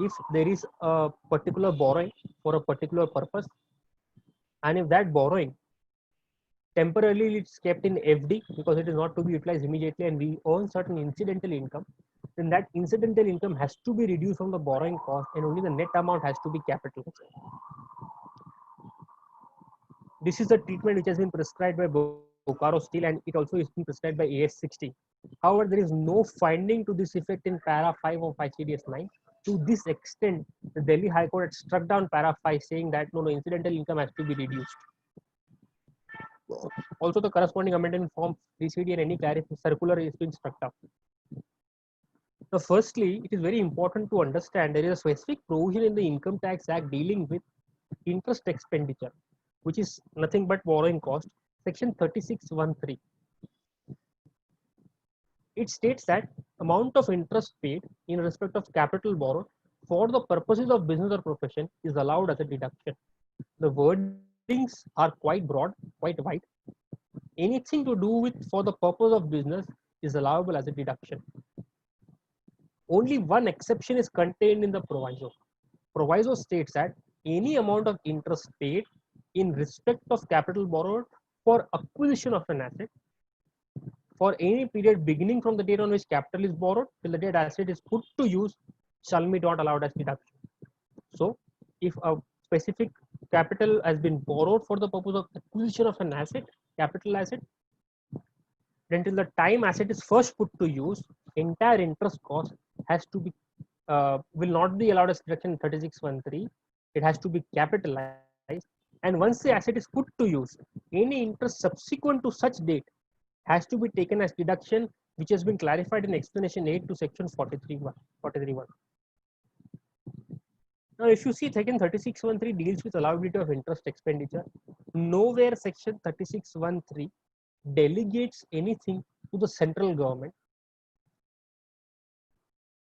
if there is a particular borrowing for a particular purpose, and if that borrowing temporarily it's kept in FD because it is not to be utilized immediately and we earn certain incidental income, then that incidental income has to be reduced from the borrowing cost and only the net amount has to be capitalized. This is a treatment which has been prescribed by Bokaro Steel and it also is being prescribed by AS60. However, there is no finding to this effect in para 5 of ICDS 9. To this extent, the Delhi High Court had struck down para 5 saying that no, incidental income has to be reduced. Also, the corresponding amendment in form 3CD and any circular is being struck down. Now, firstly, it is very important to understand there is a specific provision in the Income Tax Act dealing with interest expenditure, which is nothing but borrowing cost, section 36(1)(3). It states that amount of interest paid in respect of capital borrowed for the purposes of business or profession is allowed as a deduction. The wordings are quite broad, quite wide. Anything to do with for the purpose of business is allowable as a deduction. Only one exception is contained in the proviso. Proviso states that any amount of interest paid in respect of capital borrowed for acquisition of an asset for any period beginning from the date on which capital is borrowed till the date asset is put to use shall be not allowed as deduction. So, if a specific capital has been borrowed for the purpose of acquisition of an asset, capital asset, then till the time asset is first put to use, entire interest cost has to be will not be allowed as deduction in 36(1)(3). It has to be capitalized, and once the asset is put to use, any interest subsequent to such date has to be taken as deduction, which has been clarified in explanation 8 to section 43(1). Now, if you see section 36(1)(3) deals with allowability of interest expenditure, nowhere section 36(1)(3) delegates anything to the central government.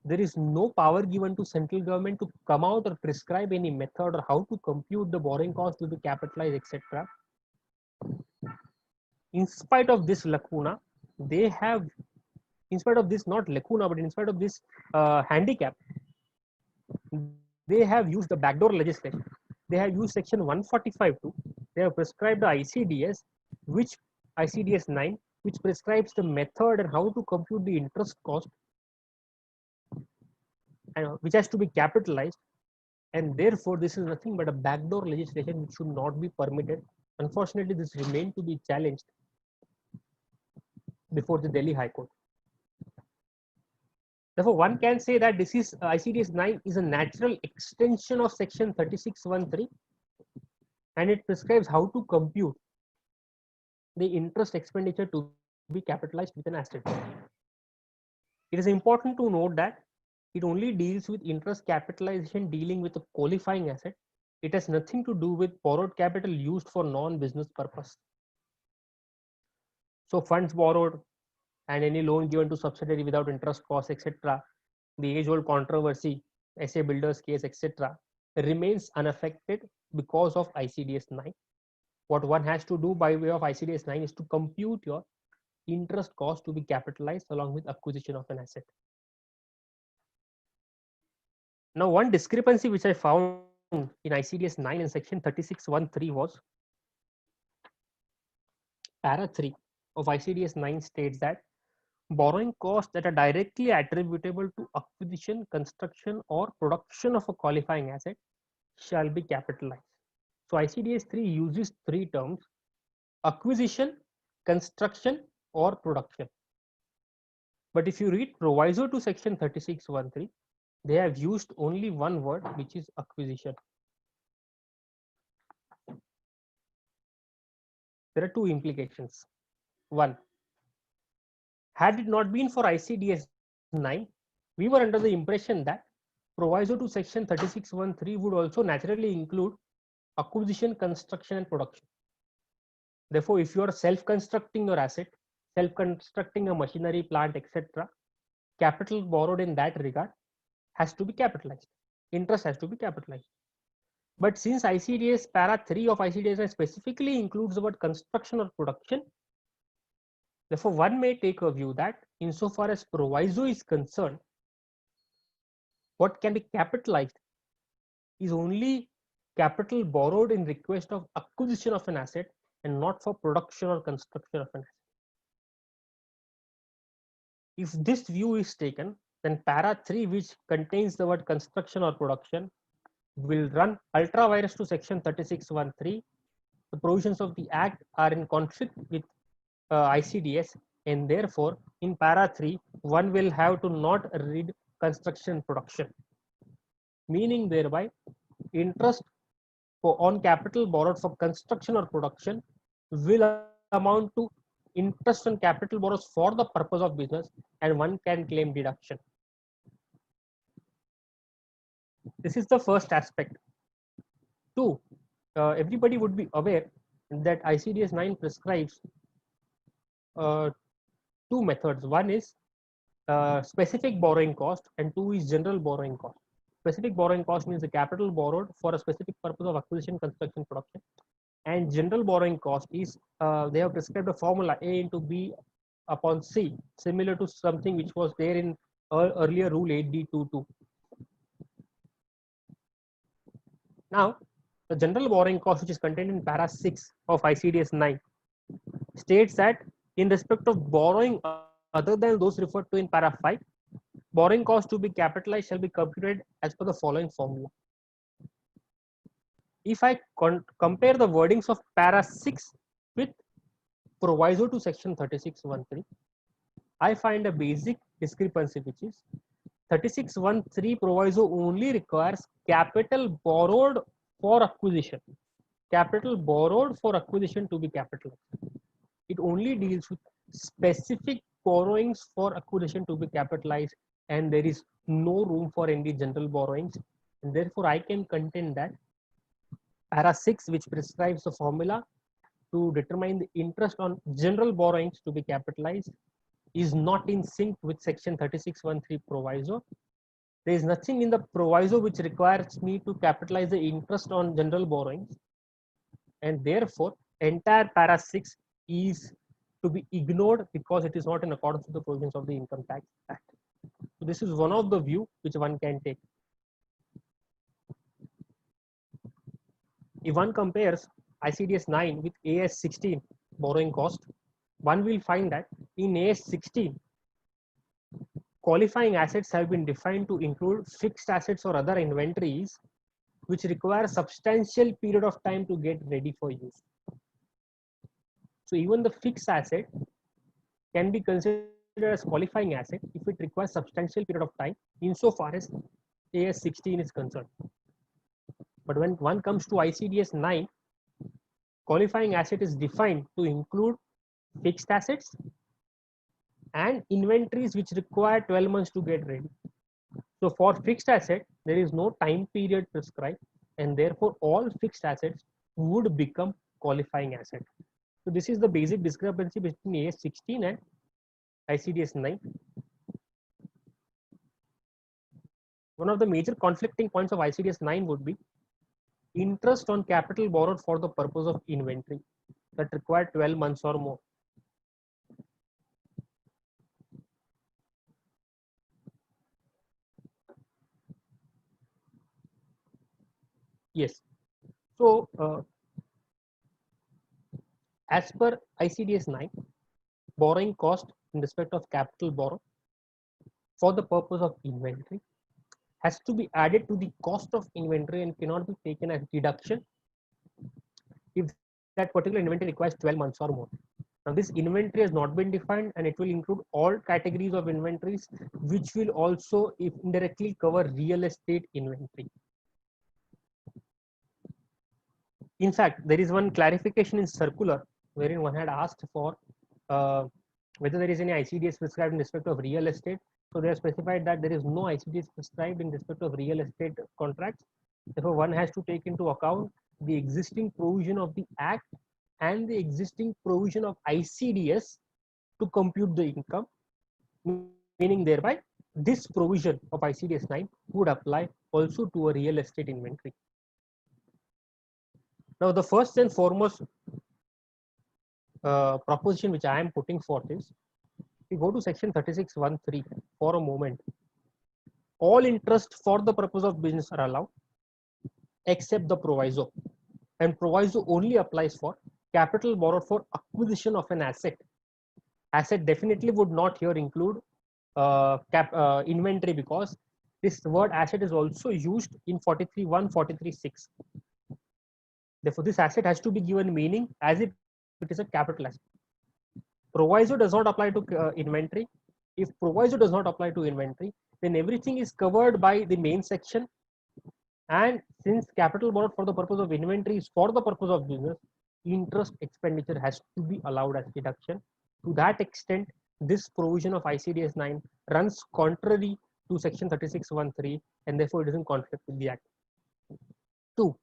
There is no power given to central government to come out or prescribe any method or how to compute the borrowing cost to be capitalized, etc. In spite of this lacuna, they have, in spite of this, not lacuna, but in spite of this handicap, they have used the backdoor legislation. They have used section 145(2). They have prescribed the ICDS, which ICDS 9, which prescribes the method and how to compute the interest cost, and which has to be capitalized. And therefore, this is nothing but a backdoor legislation which should not be permitted. Unfortunately, this remained to be challenged before the Delhi High Court. Therefore, one can say that this is ICDS 9 is a natural extension of section 36(1)(3), and it prescribes how to compute the interest expenditure to be capitalized with an asset. It is important to note that it only deals with interest capitalization dealing with a qualifying asset. It has nothing to do with borrowed capital used for non-business purpose. So funds borrowed and any loan given to subsidiary without interest cost, etc., the age-old controversy, SA Builders case, etc., remains unaffected because of ICDS 9. What one has to do by way of ICDS 9 is to compute your interest cost to be capitalized along with acquisition of an asset. Now, one discrepancy which I found in ICDS 9 and section 36(1)(3) was para 3 of ICDS 9 states that borrowing costs that are directly attributable to acquisition, construction, or production of a qualifying asset shall be capitalized. So ICDS 3 uses three terms: acquisition, construction, or production. But if you read proviso to section 3613, they have used only one word, which is acquisition. There are two implications. One, had it not been for ICDS 9, we were under the impression that proviso to section 3613 would also naturally include acquisition, construction, and production. Therefore, if you are self-constructing your asset, self-constructing a machinery, plant, etc., capital borrowed in that regard has to be capitalized. Interest has to be capitalized. But since ICDS para 3 of ICDS specifically includes the word construction or production, therefore one may take a view that insofar as proviso is concerned, what can be capitalized is only capital borrowed in request of acquisition of an asset and not for production or construction of an asset. If this view is taken, then para 3, which contains the word construction or production, will run ultra vires to section 3613. The provisions of the act are in conflict with ICDS, and therefore in para 3 one will have to not read construction production, meaning thereby interest on capital borrowed for construction or production will amount to interest on capital borrowed for the purpose of business, and one can claim deduction. This is the first aspect. Two, everybody would be aware that ICDS 9 prescribes two methods. One is specific borrowing cost, and two is general borrowing cost. Specific borrowing cost means the capital borrowed for a specific purpose of acquisition, construction, production. And general borrowing cost is they have prescribed a formula A into B upon C, similar to something which was there in earlier rule 8D22. Now, the general borrowing cost, which is contained in para 6 of ICDS 9, states that in respect of borrowing other than those referred to in para 5, borrowing cost to be capitalized shall be computed as per the following formula. If I compare the wordings of para 6 with proviso to section 3613, I find a basic discrepancy, which is 3613 proviso only requires capital borrowed for acquisition. Capital borrowed for acquisition to be capitalized. It only deals with specific borrowings for acquisition to be capitalized, and there is no room for any general borrowings. And therefore, I can contend that para 6, which prescribes the formula to determine the interest on general borrowings to be capitalized, is not in sync with section 3613 proviso. There is nothing in the proviso which requires me to capitalize the interest on general borrowings, and therefore entire para 6 is to be ignored because it is not in accordance with the provisions of the Income Tax Act. So this is one of the view which one can take. If one compares ICDS 9 with AS 16 borrowing cost, one will find that in AS 16, qualifying assets have been defined to include fixed assets or other inventories which require substantial period of time to get ready for use. So even the fixed asset can be considered as qualifying asset if it requires substantial period of time insofar as AS 16 is concerned. But when one comes to ICDS 9, qualifying asset is defined to include fixed assets and inventories which require 12 months to get ready. So for fixed asset, there is no time period prescribed, and therefore all fixed assets would become qualifying asset. So this is the basic discrepancy between AS 16 and ICDS 9. One of the major conflicting points of ICDS 9 would be interest on capital borrowed for the purpose of inventory that require 12 months or more. Yes. So As per ICDS 9, borrowing cost in respect of capital borrow for the purpose of inventory has to be added to the cost of inventory and cannot be taken as deduction if that particular inventory requires 12 months or more. Now, this inventory has not been defined and it will include all categories of inventories, which will also indirectly cover real estate inventory. In fact, there is one clarification in circular wherein one had asked for whether there is any ICDS prescribed in respect of real estate. So they have specified that there is no ICDS prescribed in respect of real estate contracts. Therefore, one has to take into account the existing provision of the Act and the existing provision of ICDS to compute the income, meaning thereby this provision of ICDS 9 would apply also to a real estate inventory. Now, the first and foremost proposition which I am putting forth is, we go to section 36(1)(3) for a moment. All interest for the purpose of business are allowed except the proviso, and proviso only applies for capital borrowed for acquisition of an asset. Asset definitely would not here include inventory, because this word asset is also used in 43(1), 43(6). Therefore, this asset has to be given meaning as if it is a capital asset. Proviso does not apply to inventory. If proviso does not apply to inventory, then everything is covered by the main section. And since capital borrowed for the purpose of inventory is for the purpose of business, interest expenditure has to be allowed as deduction. To that extent, this provision of ICDS 9 runs contrary to section 36(1)(3), and therefore it is in conflict with the Act. 2.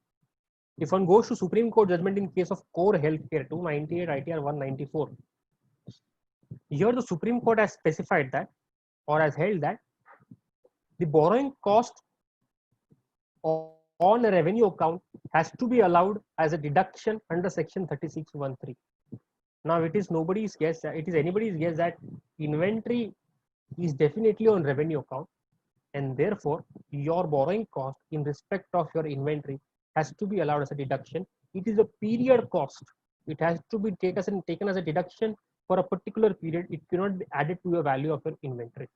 If one goes to Supreme Court judgment in case of Core Healthcare 298 ITR 194, here the Supreme Court has specified that, or has held that, the borrowing cost on a revenue account has to be allowed as a deduction under section 36(1)(3). Now, it is nobody's guess, it is anybody's guess that inventory is definitely on revenue account, and therefore your borrowing cost in respect of your inventory has to be allowed as a deduction. It is a period cost. It has to be taken as a deduction for a particular period. It cannot be added to your value of your inventory.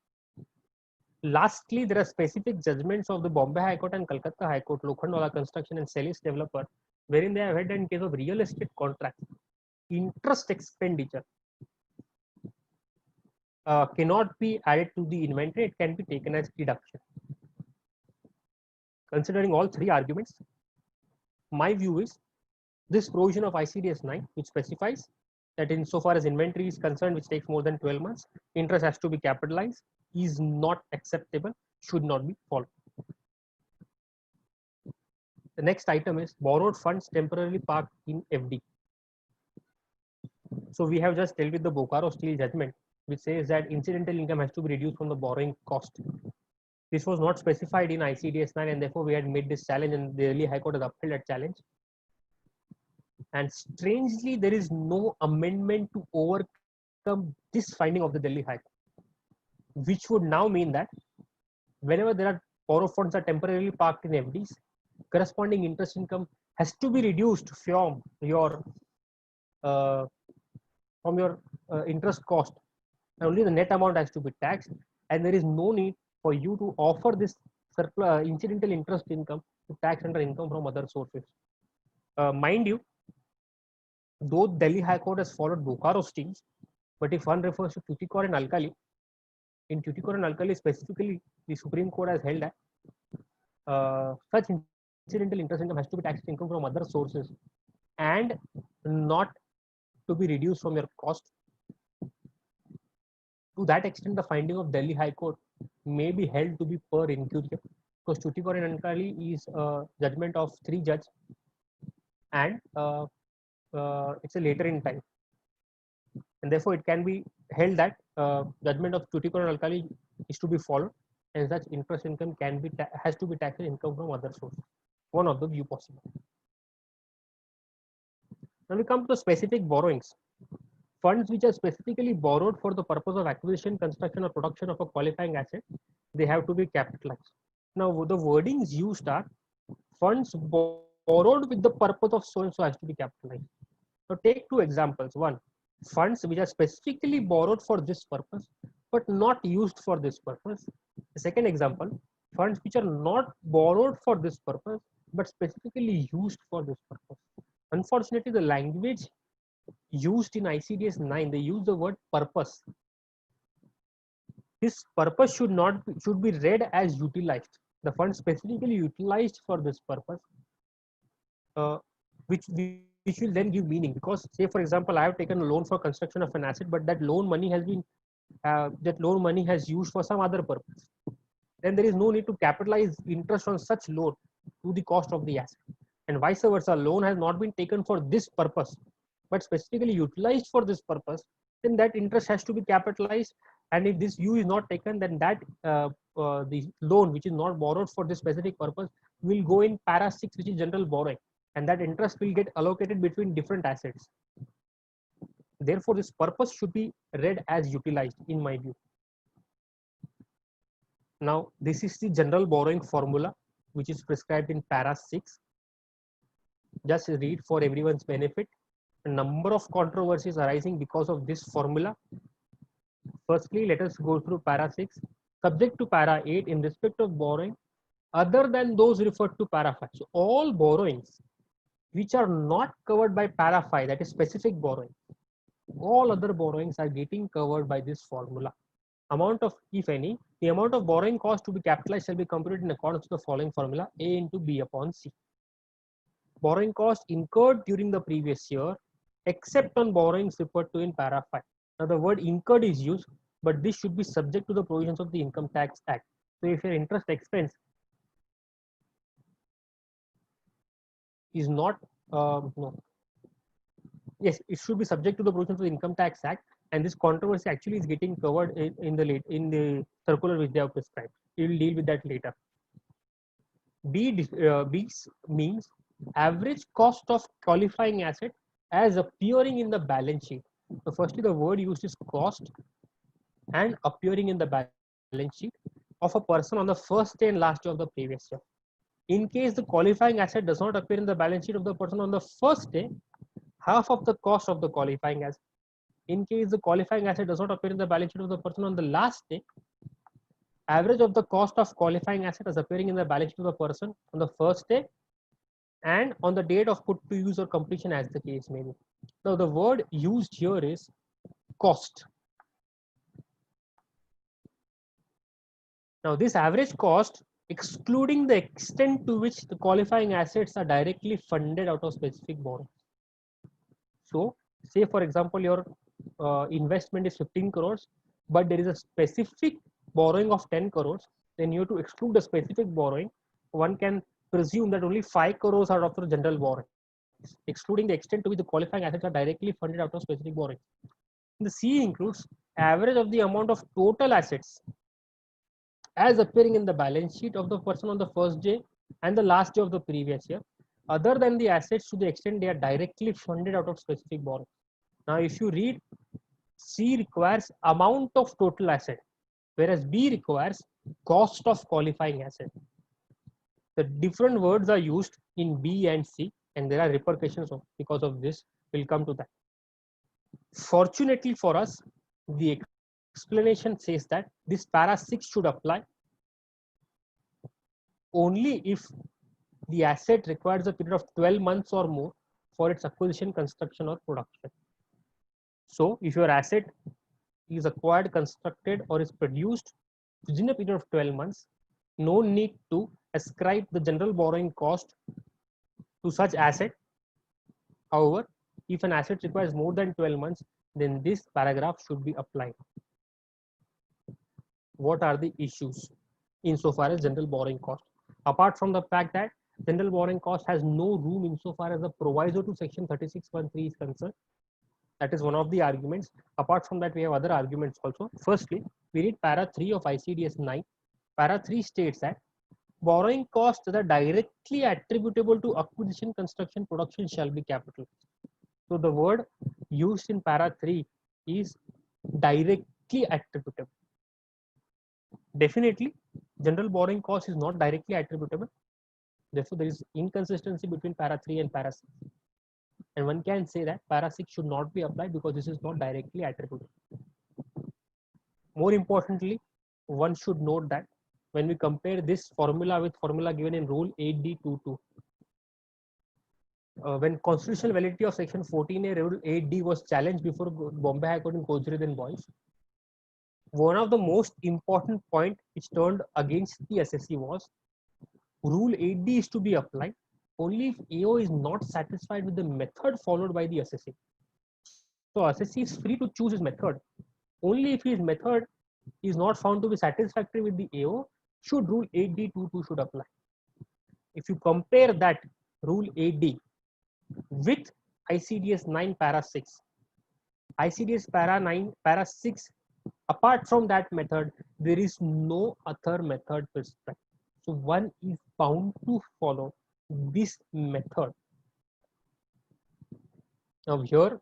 Lastly, there are specific judgments of the Bombay High Court and Calcutta High Court, Lokhandwala Construction and Celis Developer, wherein they have held in case of real estate contracts, interest expenditure cannot be added to the inventory. It can be taken as deduction. Considering all three arguments, my view is this provision of ICDS 9, which specifies that insofar as inventory is concerned, which takes more than 12 months, interest has to be capitalized, is not acceptable, should not be followed. The next item is borrowed funds temporarily parked in FD. So we have just dealt with the Bokaro Steel judgment, which says that incidental income has to be reduced from the borrowing cost. This was not specified in ICDS 9, and therefore we had made this challenge, and the Delhi High Court has upheld that challenge. And strangely, there is no amendment to overcome this finding of the Delhi High Court, which would now mean that whenever there are borrowed funds are temporarily parked in FDs, corresponding interest income has to be reduced from your interest cost, and only the net amount has to be taxed, and there is no need for you to offer this incidental interest income to tax under income from other sources. Mind you, though Delhi High Court has followed Bokaro Steel, but if one refers to Tuticorin and Alkali, in Tuticorin and Alkali specifically, the Supreme Court has held that such incidental interest income has to be taxed income from other sources and not to be reduced from your cost. To that extent, the finding of Delhi High Court may be held to be per incuria, because Tuticorin and Alkali is a judgment of 3 judges, and it's a later in time, and therefore it can be held that judgment of Tuticorin and Alkali is to be followed, and such interest income can be has to be taxed income from other sources. One of the view possible. Now we come to the specific borrowings. Funds which are specifically borrowed for the purpose of acquisition, construction, or production of a qualifying asset, they have to be capitalized. Now the wordings used are funds borrowed with the purpose of so and so has to be capitalized. Now take two examples. One, funds which are specifically borrowed for this purpose but not used for this purpose. The second example, funds which are not borrowed for this purpose but specifically used for this purpose. Unfortunately, the language used in ICDS 9, they use the word purpose. This purpose should be read as utilized. The fund specifically utilized for this purpose, which will then give meaning. Because say for example, I have taken a loan for construction of an asset, but that loan money has used for some other purpose. Then there is no need to capitalize interest on such loan to the cost of the asset. And vice versa, loan has not been taken for this purpose, but specifically utilized for this purpose, then that interest has to be capitalized. And if this U is not taken, then that the loan which is not borrowed for this specific purpose will go in para 6, which is general borrowing, and that interest will get allocated between different assets. Therefore, this purpose should be read as utilized in my view. Now, this is the general borrowing formula, which is prescribed in para 6. Just read for everyone's benefit. A number of controversies arising because of this formula. Firstly, let us go through para 6. Subject to para 8 in respect of borrowing other than those referred to para 5. So all borrowings which are not covered by para 5, that is specific borrowing, all other borrowings are getting covered by this formula. Amount of, if any, the amount of borrowing cost to be capitalized shall be computed in accordance with the following formula: A into B upon C. Borrowing cost incurred during the previous year, except on borrowings referred to in para 5. Now the word incurred is used, but this should be subject to the provisions of the Income Tax Act. So if your interest expense is not, yes, it should be subject to the provisions of the Income Tax Act, and this controversy actually is getting covered in the circular which they have prescribed. We will deal with that later. B means average cost of qualifying asset as appearing in the balance sheet. So firstly, the word used is cost and appearing in the balance sheet of a person on the first day and last day of the previous year. In case the qualifying asset does not appear in the balance sheet of the person on the first day, half of the cost of the qualifying asset. In case the qualifying asset does not appear in the balance sheet of the person on the last day, average of the cost of qualifying asset as appearing in the balance sheet of the person on the first day and on the date of put to use or completion, as the case may be. Now the word used here is cost. Now this average cost excluding the extent to which the qualifying assets are directly funded out of specific borrowing. So say for example your investment is 15 crores, but there is a specific borrowing of 10 crores, then you have to exclude the specific borrowing. One can presume that only 5 crores are of the general borrowing, excluding the extent to which the qualifying assets are directly funded out of specific borrowing. The C includes average of the amount of total assets as appearing in the balance sheet of the person on the first day and the last day of the previous year, other than the assets to the extent they are directly funded out of specific borrowing. Now, if you read, C requires amount of total asset, whereas B requires cost of qualifying asset. The different words are used in B and C, and there are repercussions because of this. We'll come to that. Fortunately for us, the explanation says that this para 6 should apply only if the asset requires a period of 12 months or more for its acquisition, construction, or production. So if your asset is acquired, constructed, or is produced within a period of 12 months, no need to ascribe the general borrowing cost to such asset. However, if an asset requires more than 12 months, then this paragraph should be applied. What are the issues insofar as general borrowing cost? Apart from the fact that general borrowing cost has no room insofar as the proviso to section 36(1)(3) is concerned. That is one of the arguments. Apart from that, we have other arguments also. Firstly, we read para 3 of ICDS 9. Para 3 states that borrowing costs that are directly attributable to acquisition, construction, production shall be capitalized. So the word used in para 3 is directly attributable. Definitely, general borrowing cost is not directly attributable. Therefore, there is inconsistency between para 3 and para 6. And one can say that para 6 should not be applied because this is not directly attributable. More importantly, one should note that when we compare this formula with formula given in Rule 8D22, when constitutional validity of Section 14A Rule 8D was challenged before Bombay High Court in Kojri and Boyce, one of the most important point which turned against the SSC was Rule 8D is to be applied only if AO is not satisfied with the method followed by the SSC. So SSC is free to choose his method. Only if his method is not found to be satisfactory with the AO, should Rule 8D22 should apply. If you compare that Rule 8D with ICDS 9 para 6, ICDS para 9 para 6, apart from that method, there is no other method prescribed. So one is bound to follow this method. Now here,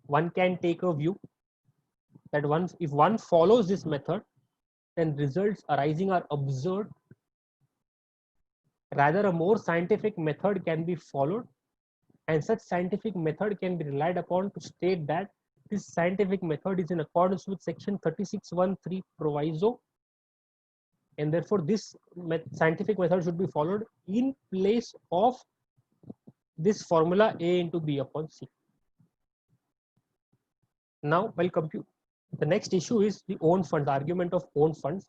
one can take a view that if one follows this method, then results arising are absurd. Rather, a more scientific method can be followed, and such scientific method can be relied upon to state that this scientific method is in accordance with Section 36(1)(3) proviso, and therefore this scientific method should be followed in place of this formula A into B upon C. Now, while compute, the next issue is the own funds, argument of own funds.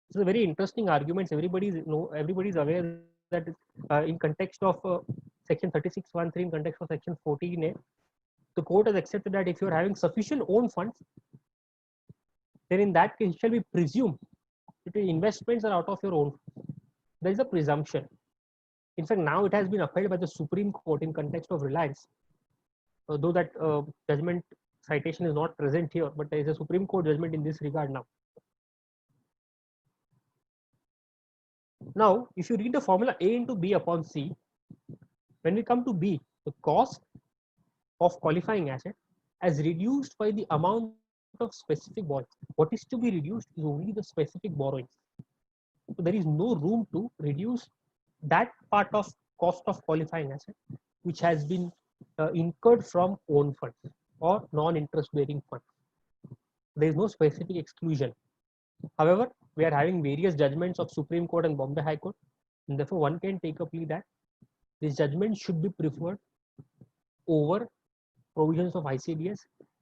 It's a very interesting argument. Everybody is aware that in context of Section 36(1)(3), in context of Section 14A, the court has accepted that if you are having sufficient own funds, then in that case it shall be presumed that the investments are out of your own. There is a presumption. In fact, now it has been upheld by the Supreme Court in context of Reliance. Though that judgment citation is not present here, but there is a Supreme Court judgment in this regard now. Now, if you read the formula A into B upon C, when we come to B, the cost of qualifying asset as reduced by the amount of specific borrowing. What is to be reduced is only the specific borrowings. So there is no room to reduce that part of cost of qualifying asset which has been incurred from own funds or non-interest bearing funds. There is no specific exclusion. However, we are having various judgments of Supreme Court and Bombay High Court, and therefore one can take a plea that this judgment should be preferred over provisions of ICDS.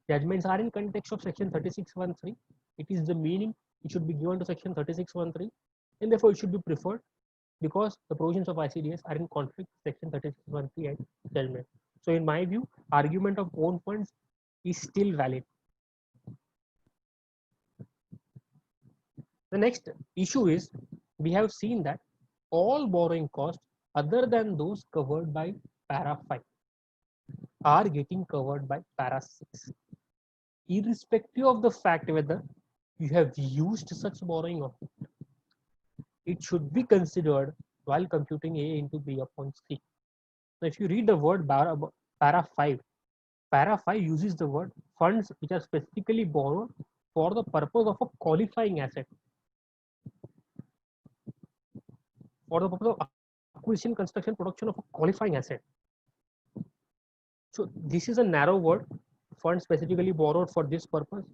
Judgments are in context of Section 36(1)(3). It is the meaning it should be given to Section 36(1)(3), and therefore it should be preferred because the provisions of ICDS are in conflict with Section 36(1)(3) and judgment. So in my view, argument of own funds is still valid. The next issue is we have seen that all borrowing costs other than those covered by para 5 are getting covered by para 6, irrespective of the fact whether you have used such borrowing or not. It should be considered while computing A into B upon C. So if you read the word para 5 uses the word funds which are specifically borrowed for the purpose of a qualifying asset, for the purpose of acquisition, construction, production of a qualifying asset. So this is a narrow word, funds specifically borrowed for this purpose.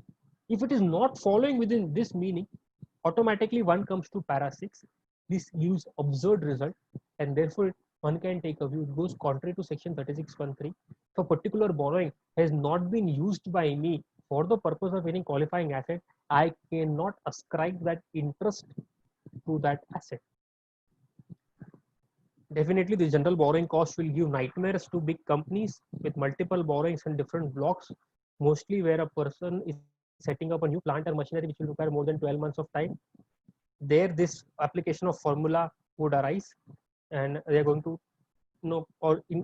If it is not following within this meaning, automatically one comes to para 6. This gives absurd result, and therefore one can take a view. It goes contrary to Section 36(1)(3). If a particular borrowing has not been used by me for the purpose of any qualifying asset, I cannot ascribe that interest to that asset. Definitely, the general borrowing cost will give nightmares to big companies with multiple borrowings and different blocks, mostly where a person is setting up a new plant or machinery which will require more than 12 months of time. There, this application of formula would arise, and they are going to,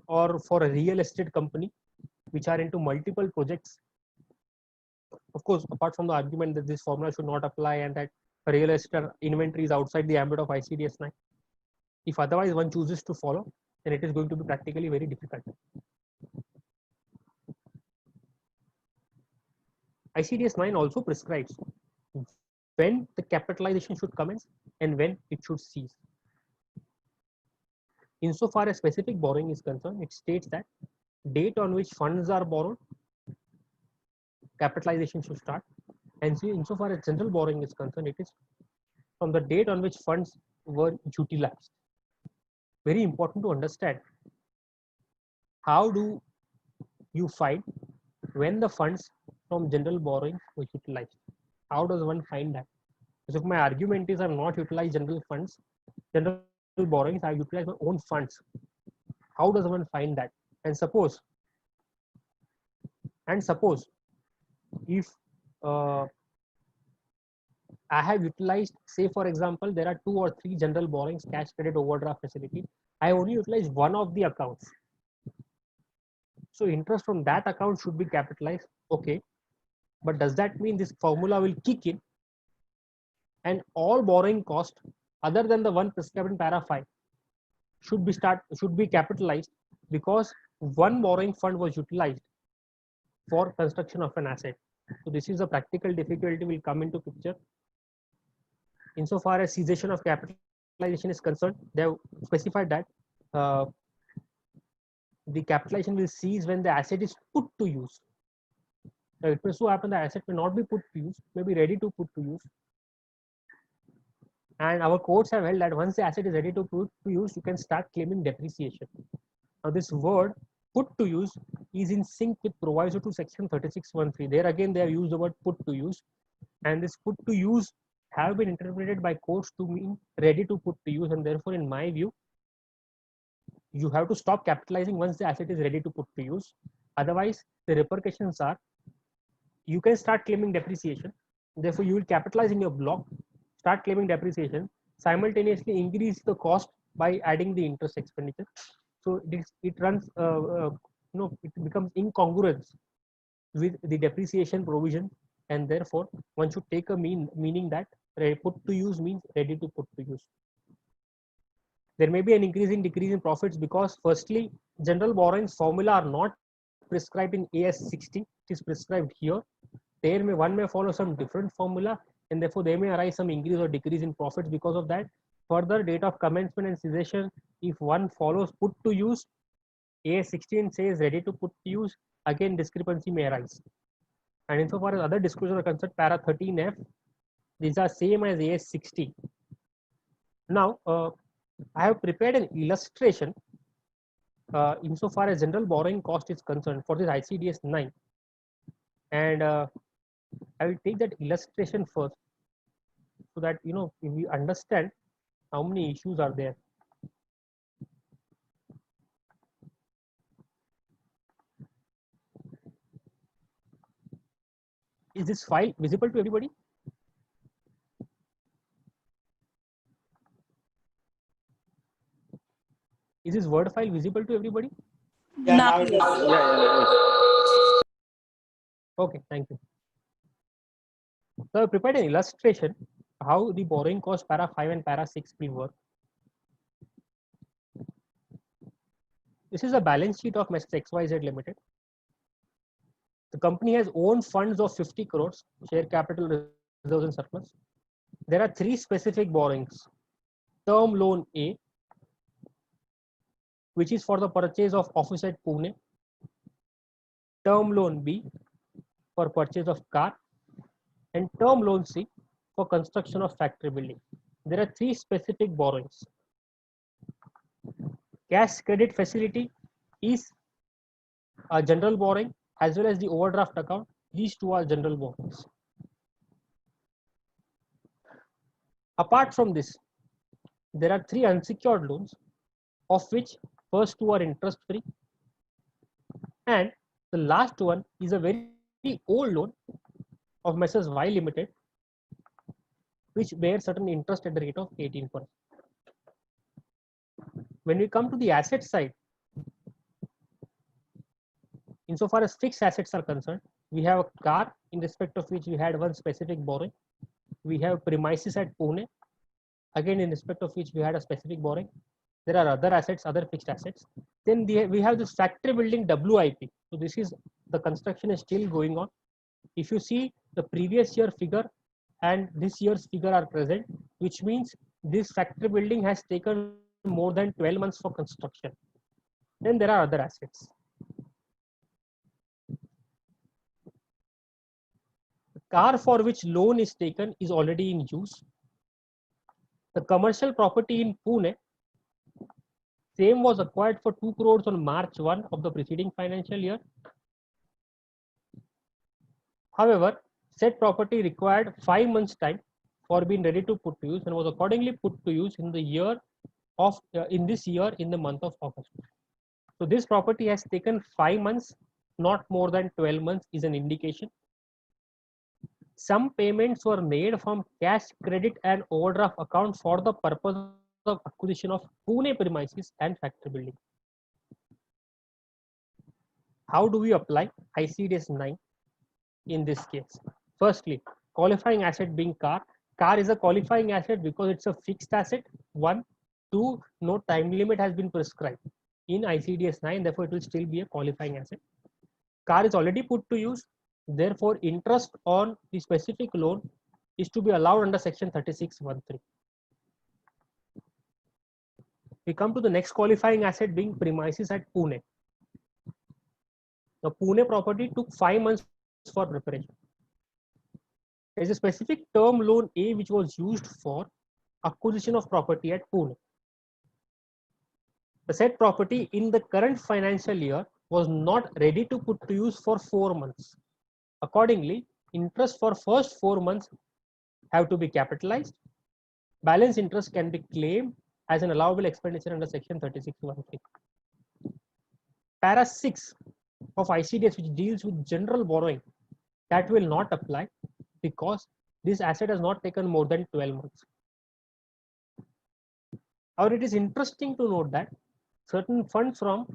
or for a real estate company which are into multiple projects. Of course, apart from the argument that this formula should not apply and that real estate inventory is outside the ambit of ICDS 9. If otherwise one chooses to follow, then it is going to be practically very difficult. ICDS 9 also prescribes when the capitalization should commence and when it should cease. insofar as specific borrowing is concerned, it states that date on which funds are borrowed, capitalization should start. And so insofar as general borrowing is concerned, it is from the date on which funds were utilized. Very important to understand. How do you find when the funds from general borrowing were utilized? How does one find that? Because if my argument is I have not utilized general funds, general borrowings, I have utilized my own funds. How does one find that? And suppose if I have utilized, say for example, there are 2 or 3 general borrowings, cash, credit, overdraft facility. I only utilize one of the accounts. So interest from that account should be capitalized. Okay. But does that mean this formula will kick in and all borrowing cost other than the one prescribed in para 5 should be capitalized because one borrowing fund was utilized for construction of an asset? So this is a practical difficulty will come into picture. Insofar as cessation of capitalization is concerned, they have specified that the capitalization will cease when the asset is put to use. Now, it may so happen the asset may not be put to use, may be ready to put to use. And our courts have held that once the asset is ready to put to use, you can start claiming depreciation. Now, this word put to use is in sync with proviso to section 36(1)(3). There again, they have used the word put to use, and this put to use have been interpreted by courts to mean ready to put to use, and therefore, in my view, you have to stop capitalizing once the asset is ready to put to use. Otherwise, the repercussions are you can start claiming depreciation. Therefore, you will capitalize in your block, start claiming depreciation, simultaneously increase the cost by adding the interest expenditure. So it runs, it becomes incongruent with the depreciation provision, and therefore one should take a meaning that put to use means ready to put to use. There may be an increasing decrease in profits because firstly, general borrowings formula are not prescribed in AS 60. It is prescribed here. One may follow some different formula, and therefore there may arise some increase or decrease in profits because of that. Further, date of commencement and cessation, if one follows put to use, AS 16 says ready to put to use, again discrepancy may arise. And insofar as other disclosures are concerned, para 13F, these are same as AS 60. Now, I have prepared an illustration insofar as general borrowing cost is concerned for this ICDS 9. And I will take that illustration first so that, if we understand how many issues are there. Is this file visible to everybody? Is this Word file visible to everybody? Yeah, now it is. Okay, thank you. So I prepared an illustration how the borrowing cost para 5 and para 6 will work. This is a balance sheet of Mr. XYZ Limited. The company has own funds of 50 crores, share capital, reserves and surplus. There are 3 specific borrowings. Term loan A, which is for the purchase of office at Pune. Term loan B for purchase of car, and term loan C for construction of factory building. There are 3 specific borrowings. Cash credit facility is a general borrowing as well as the overdraft account. These 2 are general borrowings. Apart from this, there are 3 unsecured loans, of which first 2 are interest free, and the last one is a very old loan of Messrs. Y Limited, which bears certain interest at the rate of 18%. When we come to the asset side, insofar as fixed assets are concerned, we have a car in respect of which we had one specific borrowing. We have premises at Pune, again in respect of which we had a specific borrowing. There are other assets, other fixed assets. Then we have this factory building WIP. So this is, the construction is still going on. If you see, the previous year figure and this year's figure are present, which means this factory building has taken more than 12 months for construction. Then there are other assets. The car for which loan is taken is already in use. The commercial property in Pune, same was acquired for 2 crores on March 1 of the preceding financial year. However, said property required 5 months time for being ready to put to use and was accordingly put to use in the year of in this year in the month of August. So this property has taken 5 months, not more than 12 months is an indication. Some payments were made from cash credit and overdraft account for the purpose of acquisition of Pune premises and factory building. How do we apply ICDS 9 in this case? Firstly, qualifying asset being car. Car is a qualifying asset because it's a fixed asset. 1, 2, no time limit has been prescribed in ICDS 9, therefore it will still be a qualifying asset. Car is already put to use, therefore interest on the specific loan is to be allowed under section 36(1)(3). We come to the next qualifying asset being premises at Pune. The Pune property took 5 months for preparation. There is a specific term loan A which was used for acquisition of property at Pune. The said property in the current financial year was not ready to put to use for 4 months. Accordingly, interest for first 4 months have to be capitalized. Balance interest can be claimed as an allowable expenditure under section 36(1)(3). Para 6 of ICDS, which deals with general borrowing, that will not apply because this asset has not taken more than 12 months. However, it is interesting to note that certain funds from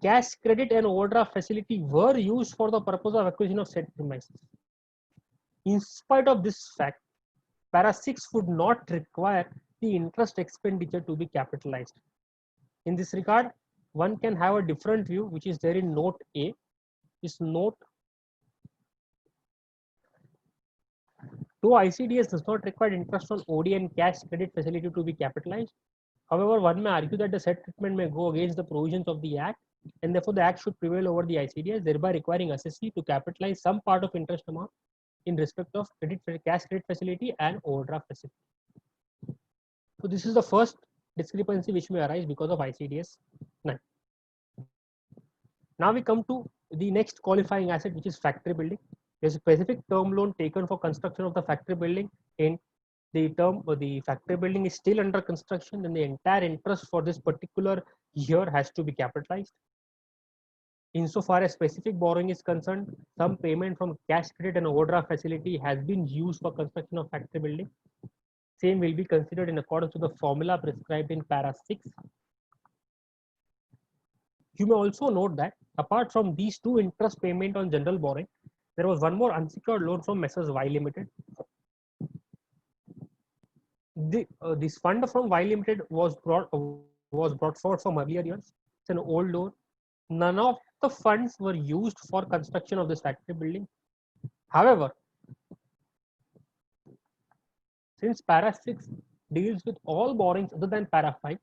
cash credit and overdraft facility were used for the purpose of acquisition of said premises. In spite of this fact, Para 6 would not require the interest expenditure to be capitalized. In this regard, one can have a different view, which is there in note A. This note to ICDS does not require interest on OD and cash credit facility to be capitalized. However, one may argue that the said treatment may go against the provisions of the Act, and therefore the Act should prevail over the ICDS, thereby requiring assessee to capitalize some part of interest amount in respect of cash credit facility and overdraft facility. So this is the first discrepancy which may arise because of ICDS 9. Now we come to the next qualifying asset, which is factory building. There's a specific term loan taken for construction of the factory building. In the term, the factory building is still under construction, then the entire interest for this particular year has to be capitalized. Insofar as specific borrowing is concerned, some payment from cash credit and overdraft facility has been used for construction of factory building. Same will be considered in accordance to the formula prescribed in Para 6. You may also note that apart from these two interest payment on general borrowing, there was one more unsecured loan from Messrs. Y Limited. This fund from Y Limited was brought forward from earlier years. It's an old loan. None of the funds were used for construction of this factory building. However, since Para 6 deals with all borrowings other than Para 5,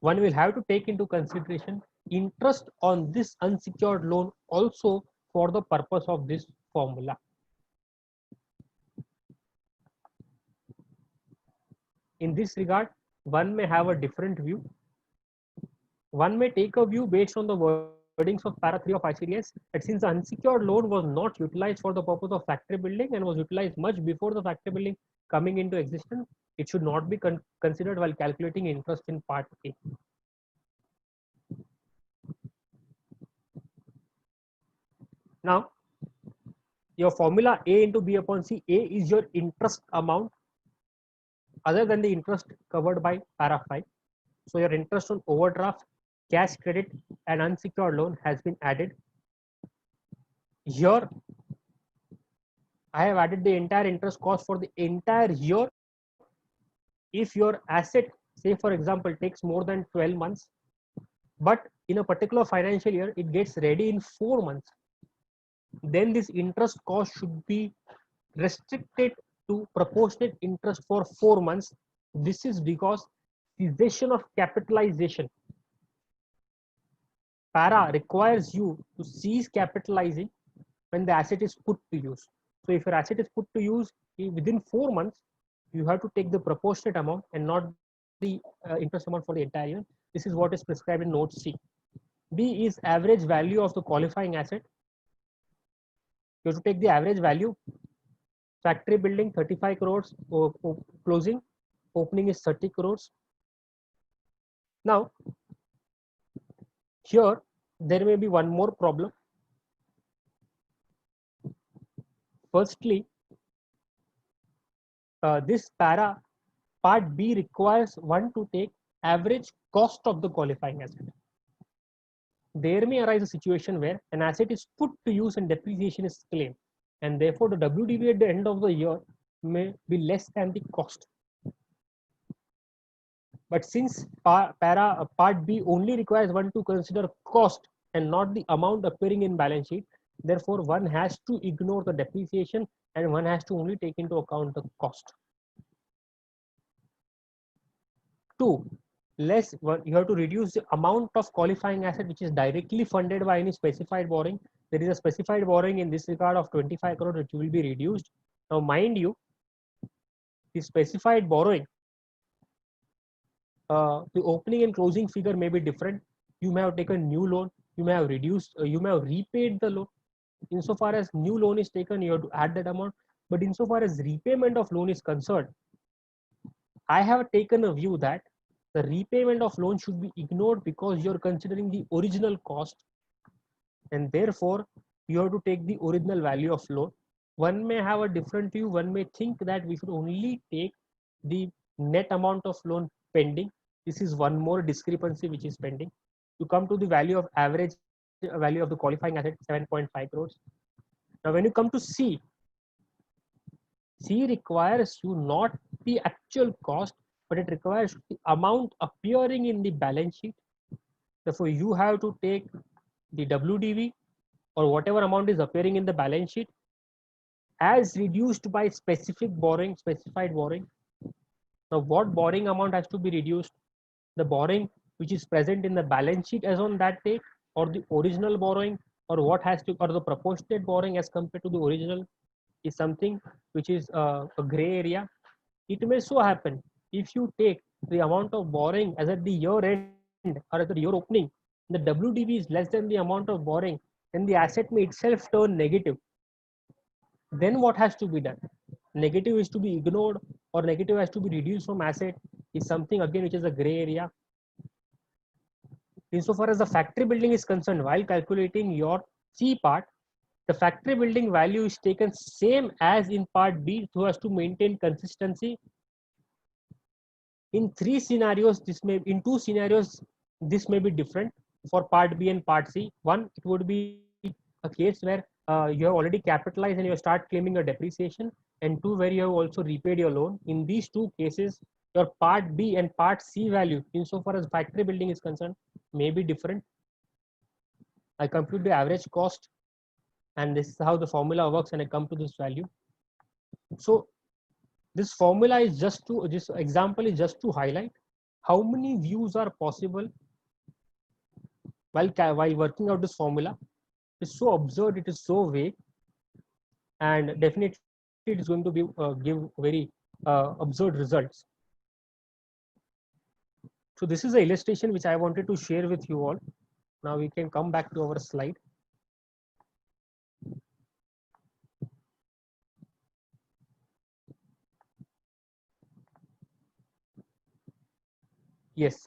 one will have to take into consideration interest on this unsecured loan also for the purpose of this formula. In this regard, one may have a different view. One may take a view based on the wordings of Para 3 of ICDS that since the unsecured loan was not utilized for the purpose of factory building and was utilized much before the factory building coming into existence, it should not be considered while calculating interest in Part A. Now, your formula A into B upon C, A is your interest amount other than the interest covered by Para 5. So your interest on overdraft, cash credit and unsecured loan has been added. Here, I have added the entire interest cost for the entire year. If your asset, say for example, takes more than 12 months, but in a particular financial year, it gets ready in 4 months, then this interest cost should be restricted to proportionate interest for 4 months. This is because cessation of capitalization. Para requires you to cease capitalizing when the asset is put to use. So if your asset is put to use within 4 months, you have to take the proportionate amount and not the interest amount for the entire year. This is what is prescribed in note C. B is average value of the qualifying asset. You have to take the average value. Factory building 35 crores, closing, opening is 30 crores. Now, here there may be one more problem. Firstly, this part B requires one to take average cost of the qualifying asset. There may arise a situation where an asset is put to use and depreciation is claimed, and therefore the WDV at the end of the year may be less than the cost. But since part B only requires one to consider cost and not the amount appearing in balance sheet, therefore one has to ignore the depreciation and one has to only take into account the cost. 2. You have to reduce the amount of qualifying asset which is directly funded by any specified borrowing. There is a specified borrowing in this regard of 25 crore which will be reduced. Now mind you, the specified borrowing, the opening and closing figure may be different. You may have taken new loan, you may have reduced, you may have repaid the loan. Insofar as new loan is taken, you have to add that amount. But insofar as repayment of loan is concerned, I have taken a view that the repayment of loan should be ignored because you're considering the original cost, and therefore you have to take the original value of loan. One may have a different view. One may think that we should only take the net amount of loan pending. This is one more discrepancy which is pending. You come to the value of average value of the qualifying asset, 7.5 crores. Now when you come to C requires you not the actual cost, but it requires the amount appearing in the balance sheet. Therefore, you have to take the WDV or whatever amount is appearing in the balance sheet as reduced by specified borrowing. Now, what borrowing amount has to be reduced? The borrowing which is present in the balance sheet as on that date, or the original borrowing, or what has to, or the proportionate borrowing as compared to the original, is something which is a gray area. It may so happen if you take the amount of borrowing as at the year end or at the year opening, the WDV is less than the amount of borrowing, then the asset may itself turn negative. Then what has to be done? Negative is to be ignored or negative has to be reduced from asset, is something again which is a gray area. Insofar as the factory building is concerned, while calculating your C part, the factory building value is taken same as in part B so as to maintain consistency. In 3 scenarios, in 2 scenarios, this may be different for part B and part C. One, it would be a case where you have already capitalized and you start claiming a depreciation, and 2, where you have also repaid your loan. In these 2 cases, your part B and part C value, insofar as factory building is concerned, may be different. I compute the average cost, and this is how the formula works, and I come to this value. So this formula is just to, this example is just to highlight how many views are possible while working out this formula. It's so absurd, it is so vague, and definitely it is going to be give very absurd results. So this is the illustration which I wanted to share with you all. Now we can come back to our slide. Yes.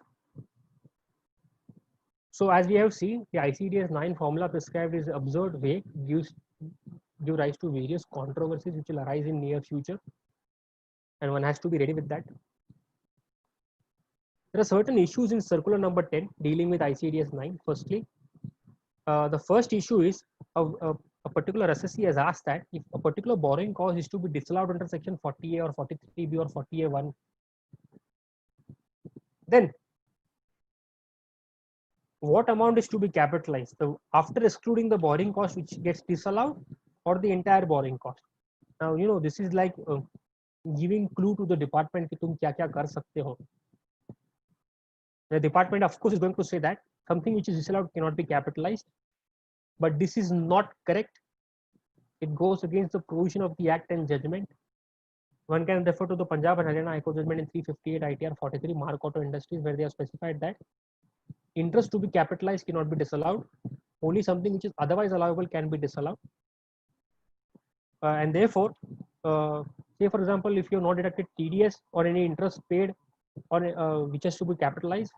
So as we have seen, the ICDS 9 formula prescribed is absurd, vague, give rise to various controversies which will arise in near future, and one has to be ready with that. There are certain issues in circular number 10 dealing with ICDS 9. Firstly, the first issue is a particular assessee has asked that if a particular borrowing cost is to be disallowed under section 40A or 43B or 40A1, then what amount is to be capitalized? So after excluding the borrowing cost which gets disallowed, or the entire borrowing cost? Now you know this is like giving clue to the department कि तुम क्या क्या कर सकते हो. The department, of course, is going to say that something which is disallowed cannot be capitalized, but this is not correct. It goes against the provision of the Act and judgment. One can refer to the Punjab and Haryana High Court judgment in 358 ITR 43 Mark Auto Industries, where they have specified that interest to be capitalized cannot be disallowed. Only something which is otherwise allowable can be disallowed. And therefore, say for example, if you have not deducted TDS or any interest paid or which has to be capitalized,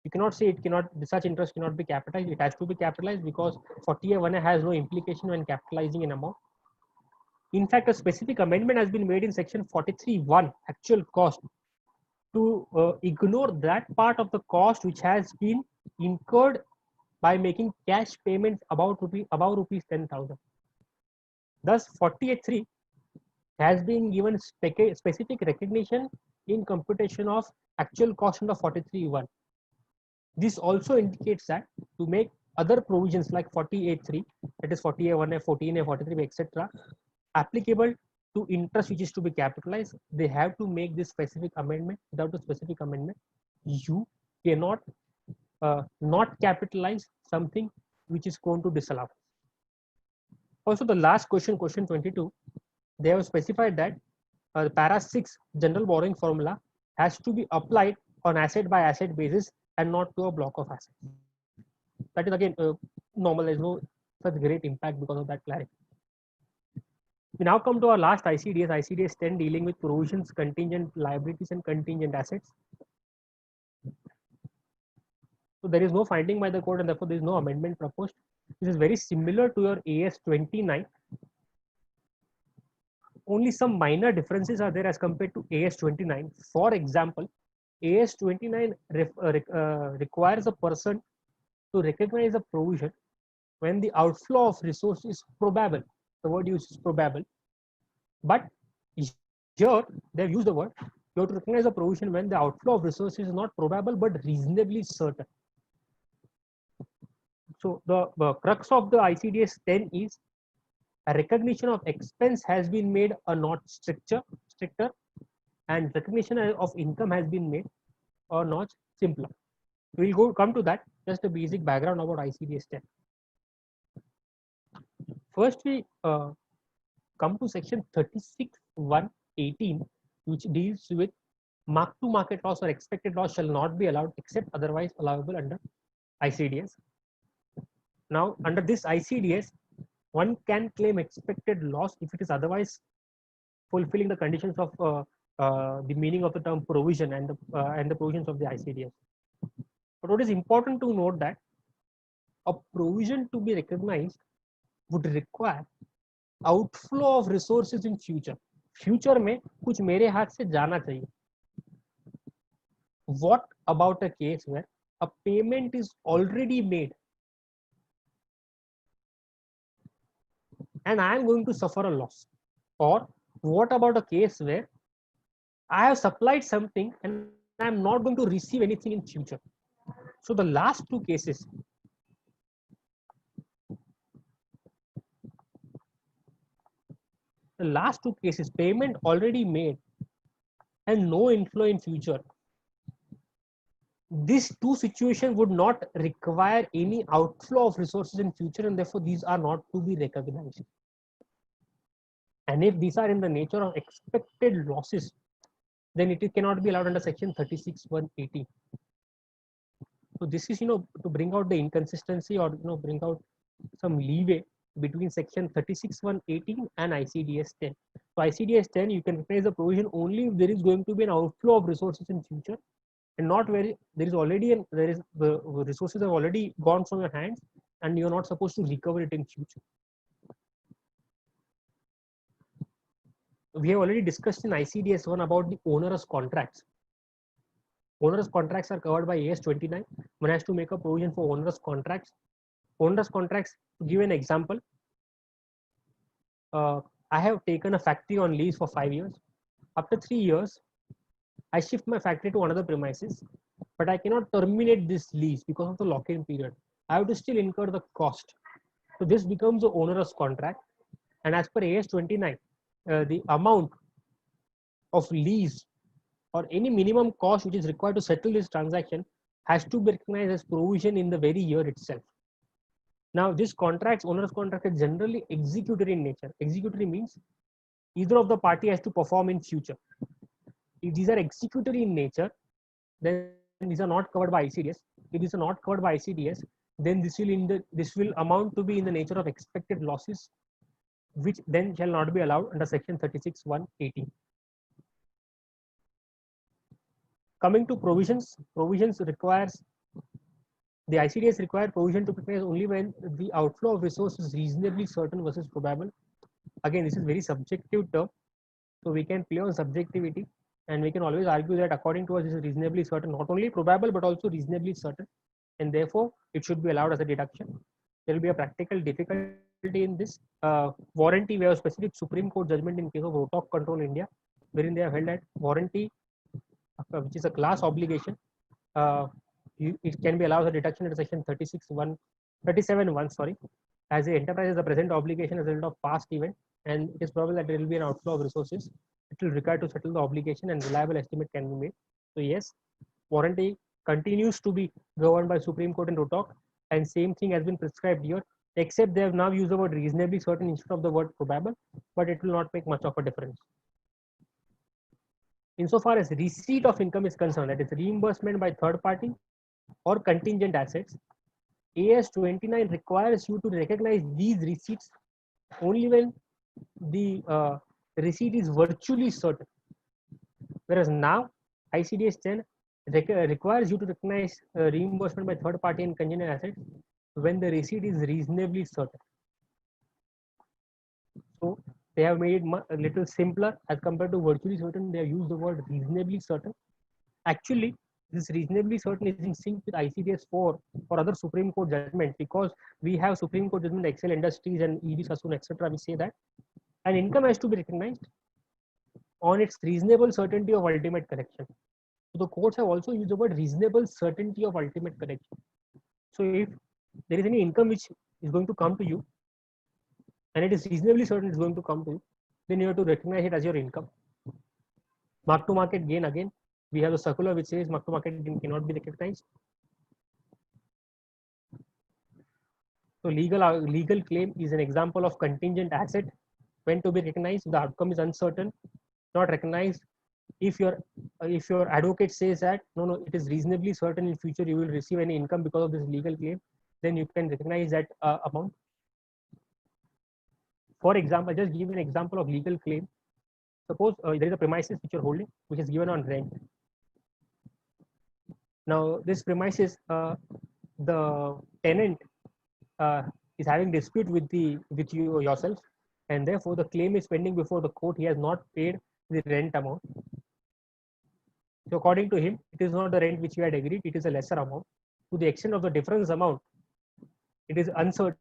you cannot say it cannot, such interest cannot be capitalized. It has to be capitalized because 40A1A has no implication when capitalizing an amount. In fact, a specific amendment has been made in section 43(1) actual cost to ignore that part of the cost which has been incurred by making cash payments above rupees 10,000. Thus, 48(3) has been given specific recognition in computation of actual cost under 43(1). This also indicates that to make other provisions like 48(3), that is 40A1A, 14A, 43, etc., applicable to interest which is to be capitalized, they have to make this specific amendment. Without a specific amendment, you cannot not capitalize something which is going to disallow. Also, the last question, question 22, they have specified that para 6 general borrowing formula has to be applied on asset by asset basis and not to a block of assets. That is again normal. There is no such great impact because of that clarity. We now come to our last ICDS, ICDS 10, dealing with provisions, contingent liabilities, and contingent assets. So there is no finding by the court, and therefore there is no amendment proposed. This is very similar to your AS 29. Only some minor differences are there as compared to AS 29. For example, AS 29 requires a person to recognize a provision when the outflow of resource is probable. The word used is probable. But here they have used the word, you have to recognize a provision when the outflow of resources is not probable but reasonably certain. So the crux of the ICDS 10 is a recognition of expense has been made a not stricter, and recognition of income has been made a notch simpler. We'll come to that. Just a basic background about ICDS 10. First, we come to section 36(1)(18), which deals with mark-to-market loss or expected loss shall not be allowed except otherwise allowable under ICDS. Now, under this ICDS, one can claim expected loss if it is otherwise fulfilling the conditions of the meaning of the term provision and the provisions of the ICDS. But what is important to note that a provision to be recognized would require outflow of resources in future. Future में कुछ मेरे हाथ से जाना चाहिए. What about a case where a payment is already made and I am going to suffer a loss? Or what about a case where I have supplied something and I am not going to receive anything in future? So the last two cases, payment already made and no inflow in future, these two situations would not require any outflow of resources in future, and therefore these are not to be recognized. And if these are in the nature of expected losses, then it cannot be allowed under section 36(1)(18). So this is, to bring out the inconsistency or bring out some leeway between section 36(1)(18) and ICDS 10. So ICDS 10, you can recognize the provision only if there is going to be an outflow of resources in future, and not where there is already the resources have already gone from your hands and you're not supposed to recover it in future. We have already discussed in ICDS 1 about the onerous contracts. Onerous contracts are covered by AS 29. One has to make a provision for onerous contracts. Onerous contracts, to give an example, I have taken a factory on lease for 5 years. After 3 years, I shift my factory to another premises, but I cannot terminate this lease because of the lock-in period. I have to still incur the cost. So this becomes an onerous contract. And as per AS 29, the amount of lease or any minimum cost which is required to settle this transaction has to be recognized as provision in the very year itself. Now, this contracts, onerous contract, is generally executory in nature. Executory means either of the party has to perform in future. If these are executory in nature, then these are not covered by ICDS. If these are not covered by ICDS, then this will amount to be in the nature of expected losses, which then shall not be allowed under section 36(1)(18). Coming to provisions, provisions requires the ICDS require provision to recognize only when the outflow of resource is reasonably certain versus probable. Again, this is very subjective term, so we can play on subjectivity, and we can always argue that according to us, this is reasonably certain, not only probable but also reasonably certain, and therefore it should be allowed as a deduction. There will be a practical difficulty in this. Warranty, we have a specific Supreme Court judgment in case of Rotok Control India, wherein they have held that warranty, which is a class obligation, it can be allowed as a deduction under section 37(1), sorry, as the enterprise has a present obligation as a result of past event, and it is probable that there will be an outflow of resources. It will require to settle the obligation, and reliable estimate can be made. So yes, warranty continues to be governed by Supreme Court in Rotok, and same thing has been prescribed here, except they have now used the word reasonably certain instead of the word probable, but it will not make much of a difference. Insofar as receipt of income is concerned, that is reimbursement by third party or contingent assets, AS 29 requires you to recognize these receipts only when the receipt is virtually certain, whereas now ICDS 10 requires you to recognize reimbursement by third party and contingent assets when the receipt is reasonably certain. So they have made it a little simpler as compared to virtually certain. They have used the word reasonably certain. Actually, this reasonably certain is in sync with ICDS 4 or other Supreme Court judgment, because we have Supreme Court judgment, Excel Industries and ED Sassoon, etc. We say that an income has to be recognized on its reasonable certainty of ultimate collection. So the courts have also used the word reasonable certainty of ultimate collection. So if there is any income which is going to come to you, and it is reasonably certain it's going to come to you, then you have to recognize it as your income. Mark to market gain, again, we have a circular which says mark to market gain cannot be recognized. So legal claim is an example of contingent asset when to be recognized. The outcome is uncertain, not recognized. If your advocate says that no, it is reasonably certain in future you will receive any income because of this legal claim, then you can recognize that amount. For example, just give an example of legal claim. Suppose there is a premises which you're holding, which is given on rent. Now, this premises, the tenant is having dispute with you yourself, and therefore the claim is pending before the court. He has not paid the rent amount. So according to him, it is not the rent which you had agreed, it is a lesser amount. To the extent of the difference amount, it is uncertain.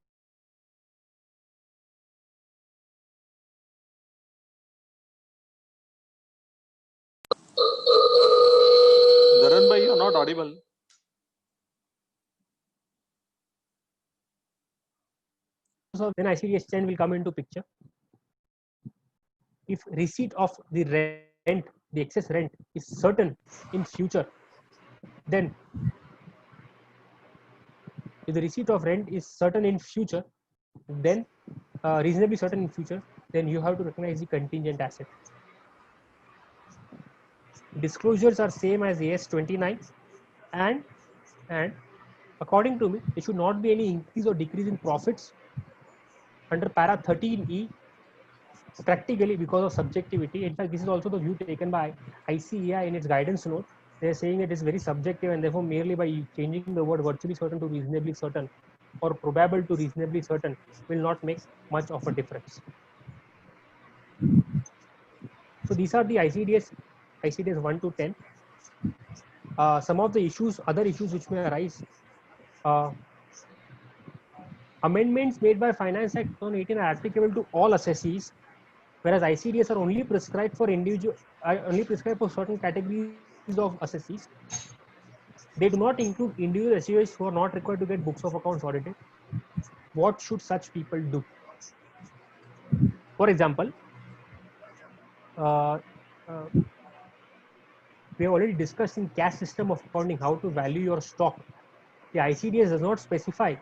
Dharan bhai, you're not audible. So then ICDS 10 will come into picture. If receipt of the rent, the excess rent, is certain in future, then if the receipt of rent is certain in future, then reasonably certain in future, then you have to recognize the contingent asset. Disclosures are same as AS 29, and according to me, there should not be any increase or decrease in profits under para 13E, practically because of subjectivity. In fact, this is also the view taken by ICAI in its guidance note. They are saying it is very subjective, and therefore merely by changing the word virtually certain to reasonably certain or probable to reasonably certain will not make much of a difference. So these are the ICDS 1 to 10. Some of the issues, other issues which may arise. Amendments made by Finance Act 2018 are applicable to all assessees, whereas ICDS are only prescribed for certain categories of assessees. They do not include individual assessees who are not required to get books of accounts audited. What should such people do? For example, We have already discussed in cash system of accounting how to value your stock. The ICDS does not specify.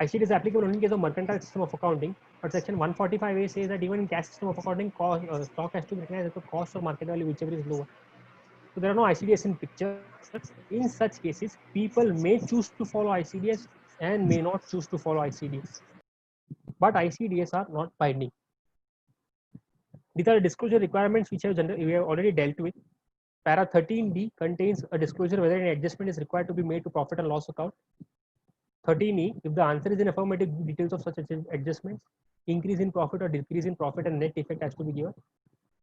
ICDS is applicable only in case of mercantile system of accounting, but section 145A says that even in cash system of accounting, stock has to be recognized at the cost or market value, whichever is lower. So there are no ICDS in picture. In such cases, people may choose to follow ICDS and may not choose to follow ICDS. But ICDS are not binding. These are disclosure requirements which we have already dealt with. Para 13D contains a disclosure whether an adjustment is required to be made to profit and loss account. 13E, if the answer is in affirmative, details of such adjustments, increase in profit or decrease in profit and net effect has to be given.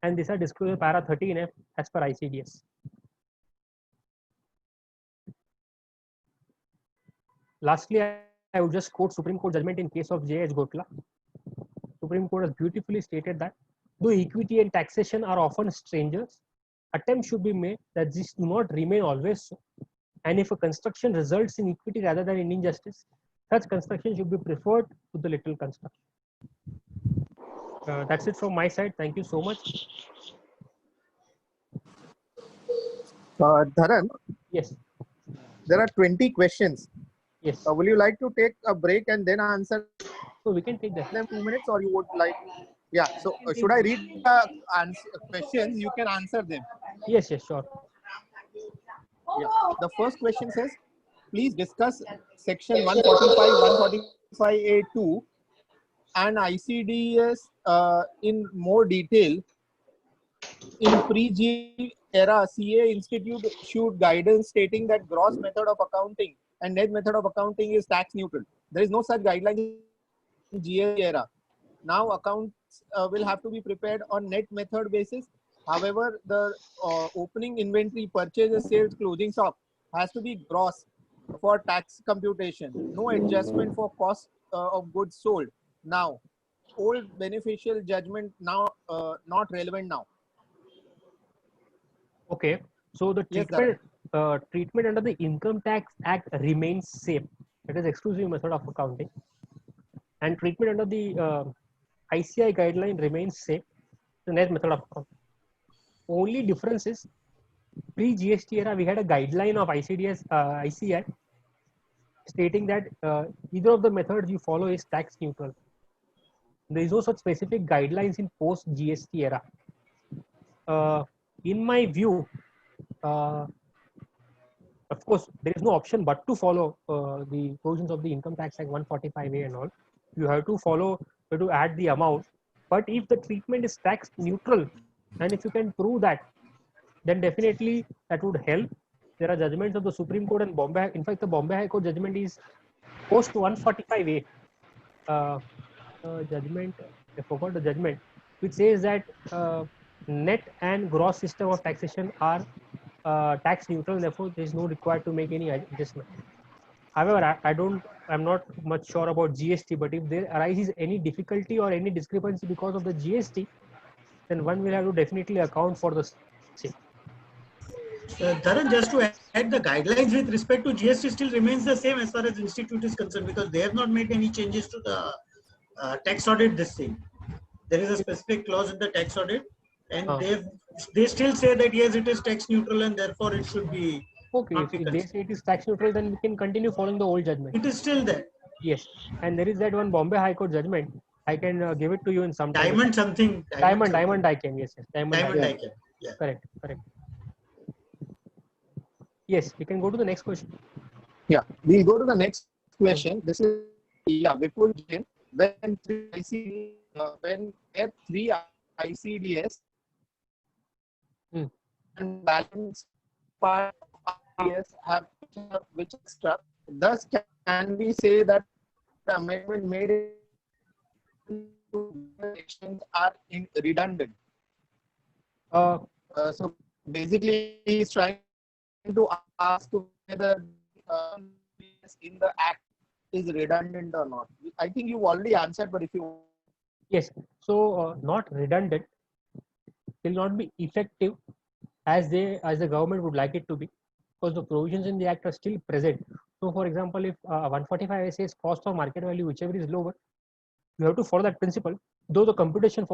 And these are disclosure para 13F as per ICDS. Lastly, I would just quote Supreme Court judgment in case of J.H. Gotla. Supreme Court has beautifully stated that though equity and taxation are often strangers, attempts should be made that these do not remain always so. And if a construction results in equity rather than in injustice, such construction should be preferred to the little construction. That's it from my side. Thank you so much. Dharan, Yes. there are 20 questions. Yes. Will you like to take a break and then answer So we can take that. them 2 minutes, or you would like? Yeah. So should I read the questions? You can answer them. Yes. Yes. Sure. Yeah. The first question says, please discuss section 145, 145A2 and ICDS in more detail. In pre-G era, CA Institute issued guidance stating that gross method of accounting and net method of accounting is tax neutral. There is no such guideline in GST era. Now accounts will have to be prepared on net method basis. However, the opening inventory, purchases, sales, closing stock has to be gross for tax computation. No adjustment for cost of goods sold. Now, old beneficial judgment now not relevant now. Okay. So the treatment under the Income Tax Act remains same. That is exclusive method of accounting. And treatment under the ICI guideline remains same. The net method of accounting. Only difference is pre-GST era we had a guideline of ICDS ICI stating that either of the methods you follow is tax neutral. There is no such specific guidelines in post-GST era. In my view, of course, there is no option but to follow the provisions of the Income Tax Act 145A and all. You have to follow, you have to add the amount. But if the treatment is tax neutral, and if you can prove that, then definitely that would help. There are judgments of the Supreme Court and Bombay. In fact, the Bombay High Court judgment is post 145A judgment. I forgot the judgment, which says that net and gross system of taxation are tax neutral. Therefore, there is no required to make any adjustment. However, I'm not much sure about GST. But if there arises any difficulty or any discrepancy because of the GST, then one will have to definitely account for the same. Dharan, just to add, the guidelines with respect to GST still remains the same as far as institute is concerned, because they have not made any changes to the tax audit this thing. There is a specific clause in the tax audit, and they still say that yes, it is tax neutral and therefore it should be. Okay, if they say it is tax neutral, then we can continue following the old judgment. It is still there. Yes, and there is that one Bombay High Court judgment. I can give it to you in some time. Diamond something. Diamond Icon. Yes. Diamond Icon. Yeah. Correct. Yes, we can go to the next question. Yeah, we'll go to the next question. This is Vipul Jain. When three ICDS and balance part of ICDS have which extra, thus can we say that the amendment made in are redundant? So basically, he's trying to ask whether in the act is redundant or not. I think you already answered, but if you yes, so not redundant, will not be effective as the government would like it to be, because the provisions in the act are still present. So, for example, if 145 says cost or market value, whichever is lower, you have to follow that principle. Though the computation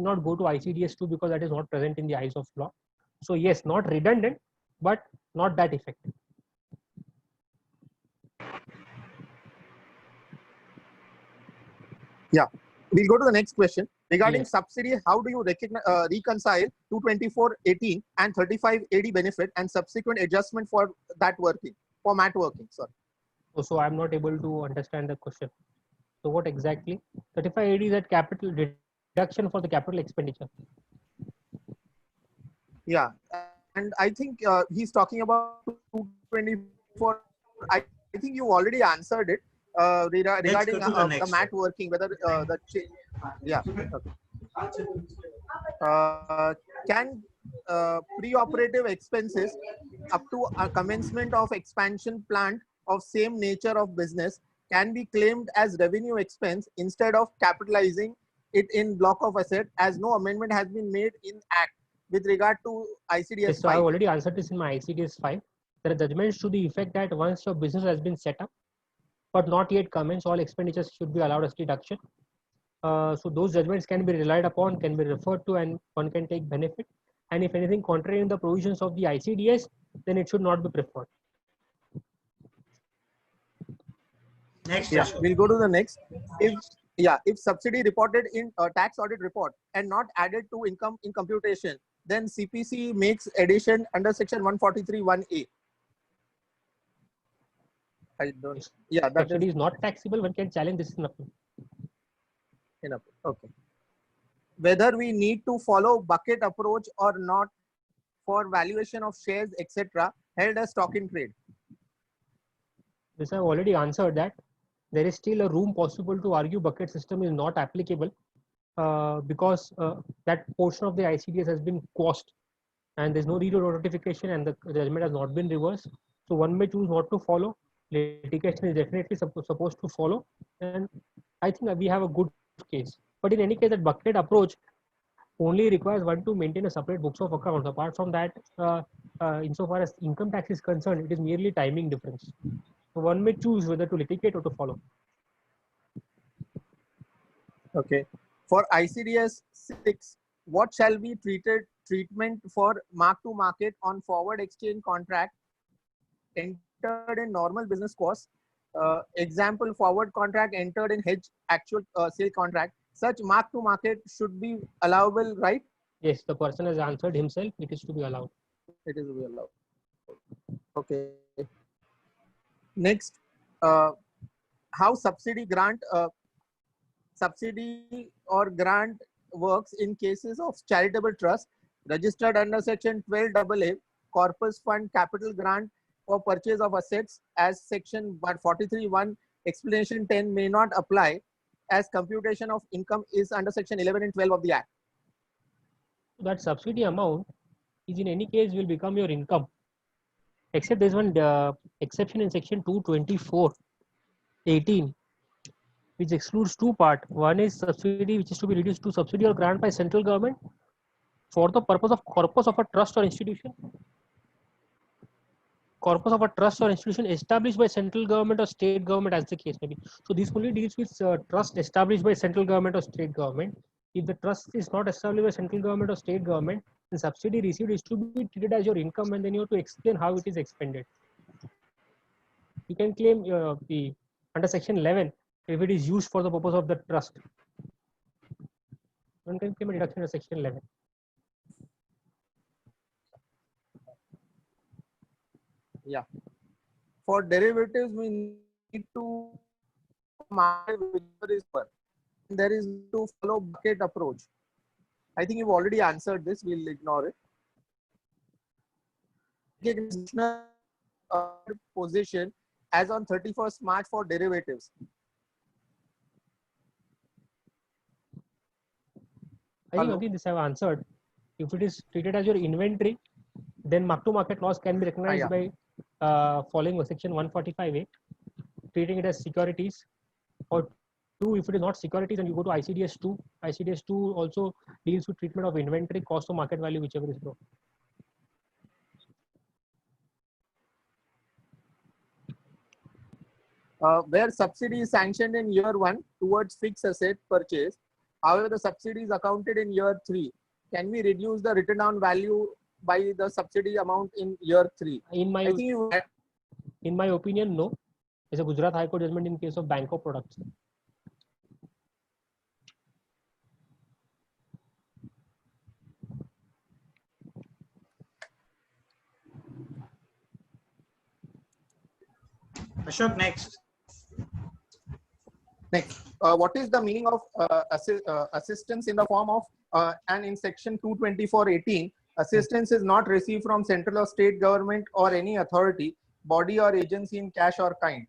not go to ICDS 2 because that is not present in the eyes of law. So yes, not redundant, but not that effective. Yeah, we'll go to the next question. Regarding Yes. subsidy, how do you reconcile 224.18 and 35 AD benefit and subsequent adjustment for that working, for MAT working? Sorry. So I'm not able to understand the question. So what exactly? 35 AD is that capital deduction for the capital expenditure. Yeah, and I think he's talking about 224. I think you already answered it regarding go to the the next MAT one. working, whether yeah. Okay. Can pre-operative expenses up to a commencement of expansion plant of same nature of business can be claimed as revenue expense instead of capitalizing it in block of asset, as no amendment has been made in Act with regard to Yes, ICDS so I 5. already answered this in my ICDS 5. There are judgments to the effect that once your business has been set up, but not yet commenced, all expenditures should be allowed as deduction. So those judgments can be relied upon, can be referred to, and one can take benefit. And if anything contrary in the provisions of the ICDS, then it should not be preferred. Next, Yeah, Ashok. we'll go to the next. If subsidy reported in a tax audit report and not added to income in computation, then CPC makes addition under section 143(1)(a). I don't. Yeah, that is Subsidy is not taxable, one can challenge this in appeal. enough. Okay. Whether we need to follow bucket approach or not for valuation of shares, etc., held as stock in trade. This I've already answered that. There is still a room possible to argue bucket system is not applicable because that portion of the ICDS has been quashed and there's no notification and the judgment has not been reversed. So one may choose not to follow. Litigation is definitely supposed to follow, and I think we have a good case. But in any case, that bucket approach only requires one to maintain a separate books of accounts. Apart from that, insofar as income tax is concerned, it is merely timing difference. So one may choose whether to litigate or to follow. Okay. For ICDS 6, what shall be treatment for mark to market on forward exchange contract entered in normal business course? Example, forward contract entered in hedge actual sale contract. Such mark to market should be allowable, right? Yes, the person has answered himself. It is to be allowed. It is allowed. Okay. Next, how subsidy or grant works in cases of charitable trust registered under section 12AA corpus fund capital grant for purchase of assets, as section 143(1) explanation 10 may not apply, as computation of income is under section 11 and 12 of the Act. That subsidy amount is in any case will become your income, except there's one exception in section 224(18), which excludes two parts. One is subsidy which is to be reduced to subsidy or grant by central government for the purpose of corpus of a trust or institution. Corpus of a trust or institution established by central government or state government, as the case may be. So this only deals with trust established by central government or state government. If the trust is not established by central government or state government, the subsidy received is to be treated as your income, and then you have to explain how it is expended. You can claim the under section 11 if it is used for the purpose of the trust. One can claim a deduction under section 11. Yeah. For derivatives, we need to market whichever is per. There is to follow bucket approach. I think you've already answered this. We'll ignore it. Position as on 31st March for derivatives. I think again this I have answered. If it is treated as your inventory, then mark-to-market loss can be recognized by following section 145A, treating it as securities. Or two, if it is not securities, and you go to ICDS 2. ICDS 2 also deals with treatment of inventory, cost to market value, whichever is low. Where subsidy is sanctioned in year 1 towards fixed asset purchase, however, the subsidy is accounted in year 3. Can we reduce the written down value by the subsidy amount in year 3? In my I think you opinion, no. It's a Gujarat High Court judgment in case of Banco products. Ashok, next. Next, what is the meaning of assistance in the form of and in section 224(18), assistance is not received from central or state government or any authority, body or agency in cash or kind.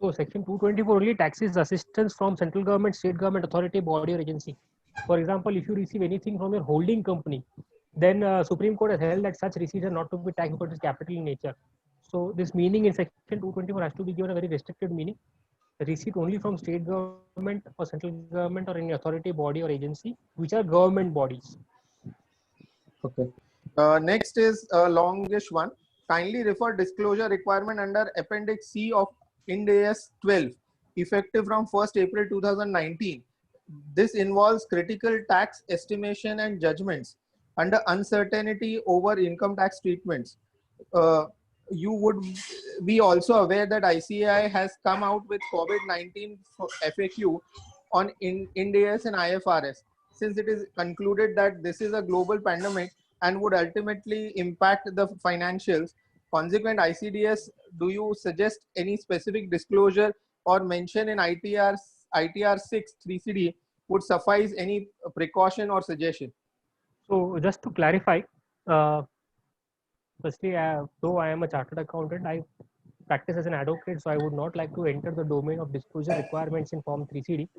So section 224 only taxes assistance from central government, state government, authority, body or agency. For example, if you receive anything from your holding company, then Supreme Court has held that such receipts are not to be taxed because it is capital in nature. So this meaning in section 224 has to be given a very restricted meaning. Receipt only from state government or central government or any authority, body or agency, which are government bodies. Okay. Next is a longish one. Kindly refer disclosure requirement under Appendix C of Ind AS 12, effective from 1st April 2019. This involves critical tax estimation and judgments under uncertainty over income tax treatments. You would be also aware that ICAI has come out with COVID-19 FAQ on Ind AS and IFRS, since it is concluded that this is a global pandemic and would ultimately impact the financials. Consequent ICDS, do you suggest any specific disclosure or mention in ITR 6 3CD would suffice? Any precaution or suggestion? So just to clarify, firstly, though I am a chartered accountant, I practice as an advocate, so I would not like to enter the domain of disclosure requirements in Form 3CD.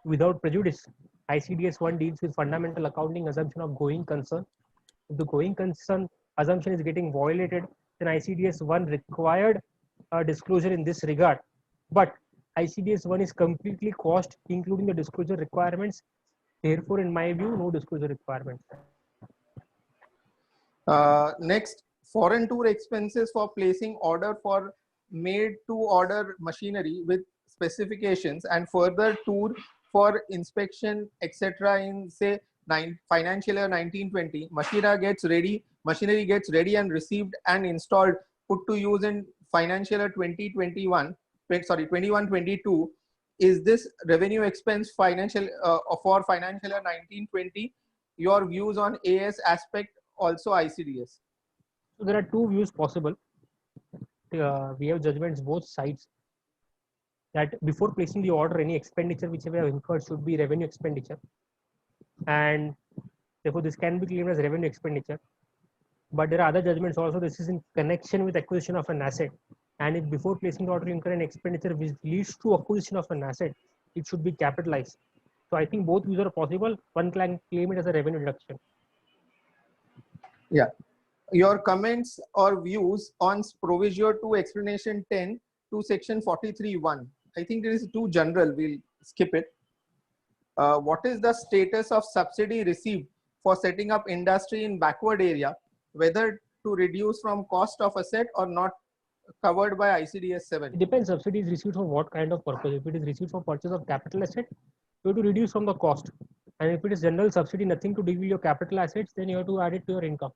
Without prejudice, ICDS 1 deals with fundamental accounting assumption of going concern. If the going concern assumption is getting violated, then ICDS 1 required a disclosure in this regard. But ICDS 1 is completely quashed, including the disclosure requirements. Therefore, in my view, no disclosure requirements. Next, foreign tour expenses for placing order for made to order machinery with specifications and further tour for inspection, etc. in say financial year 1920, machinery gets ready and received and installed, put to use in financial year 21-22. Is this revenue expense financial for financial year 1920? Your views on AS aspect, also ICDS. So there are two views possible. We have judgments both sides, that before placing the order, any expenditure which we have incurred should be revenue expenditure, and therefore this can be claimed as revenue expenditure. But there are other judgments also. This is in connection with acquisition of an asset, and if before placing the order you incur an expenditure which leads to acquisition of an asset, it should be capitalized. So I think both views are possible. One can claim it as a revenue deduction. Yeah. Your comments or views on Proviso 2 explanation 10 to section 43(1). I think it is too general. We'll skip it. What is the status of subsidy received for setting up industry in backward area, whether to reduce from cost of asset or not covered by ICDS 7? It depends. Subsidy is received for what kind of purpose. If it is received for purchase of capital asset, you have to reduce from the cost. And if it is general subsidy, nothing to do with your capital assets, then you have to add it to your income.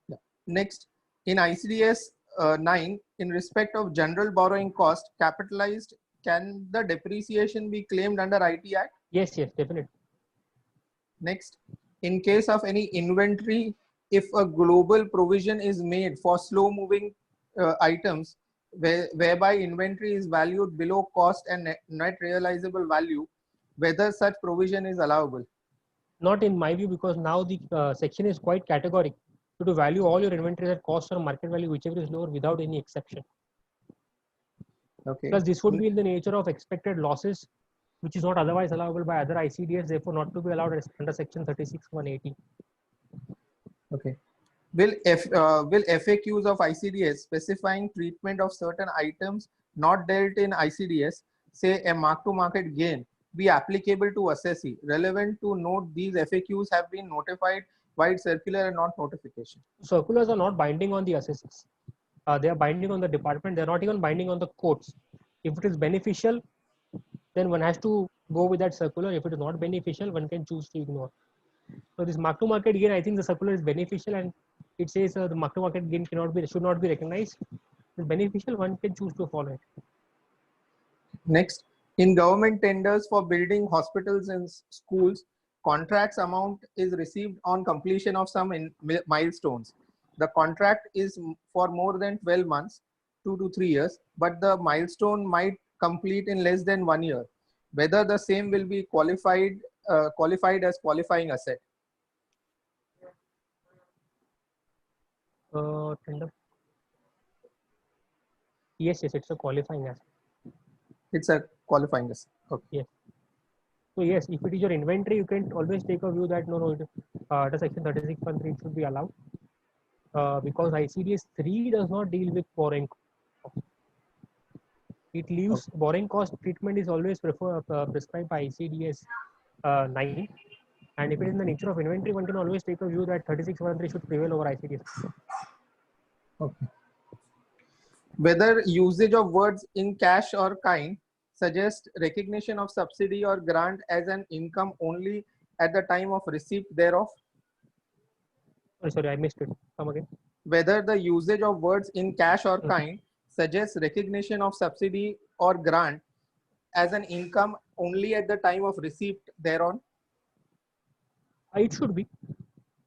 Yeah. Next, in ICDS 9, in respect of general borrowing cost capitalized, can the depreciation be claimed under IT Act? Yes, definitely. Next, in case of any inventory, if a global provision is made for slow moving items, whereby inventory is valued below cost and net realizable value, whether such provision is allowable? Not in my view, because now the section is quite categoric. You have to value all your inventories at cost or market value, whichever is lower, without any exception. Okay. Because this would be in the nature of expected losses, which is not otherwise allowable by other ICDS, therefore not to be allowed under section 36(1)(80). Okay. Will FAQs of ICDS specifying treatment of certain items not dealt in ICDS, say a mark-to-market gain, be applicable to assessee? Relevant to note, these FAQs have been notified by circular and not notification. Circulars are not binding on the assessors. They are binding on the department. They are not even binding on the courts. If it is beneficial, then one has to go with that circular. If it is not beneficial, one can choose to ignore. So this mark to market gain, I think the circular is beneficial, and it says the mark to market gain should not be recognized. It's beneficial. One can choose to follow it. Next, in government tenders for building hospitals and schools, contracts amount is received on completion of some milestones. The contract is for more than 12 months, 2 to 3 years, but the milestone might complete in less than 1 year. Whether the same will be qualified as qualifying asset. Tender. Yes, it's a qualifying asset. It's a qualifying asset. Okay. Yes. So yes, if it is your inventory, you can always take a view that no, the section 36.3 should be allowed, because ICDS 3 does not deal with borrowing cost. It leaves borrowing cost treatment is always prescribed by ICDS 9, and if it is in the nature of inventory, one can always take a view that 36.3 should prevail over ICDS. Okay. Whether usage of words in cash or kind suggests recognition of subsidy or grant as an income only at the time of receipt thereof. Sorry, I missed it. Come again. Whether the usage of words in cash or kind suggests recognition of subsidy or grant as an income only at the time of receipt thereon. It should be,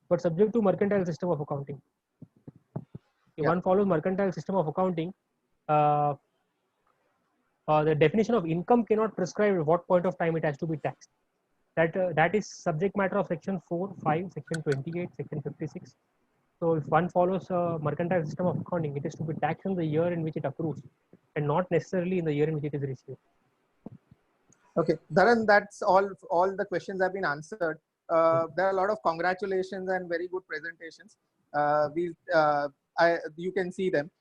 but subject to mercantile system of accounting. If one follows mercantile system of accounting, the definition of income cannot prescribe at what point of time it has to be taxed. That is subject matter of section 4, 5, section 28, section 56. So if one follows mercantile system of accounting, it is to be taxed in the year in which it accrues, and not necessarily in the year in which it is received. Okay, Dharan, that's all the questions have been answered. There are a lot of congratulations and very good presentations. You can see them.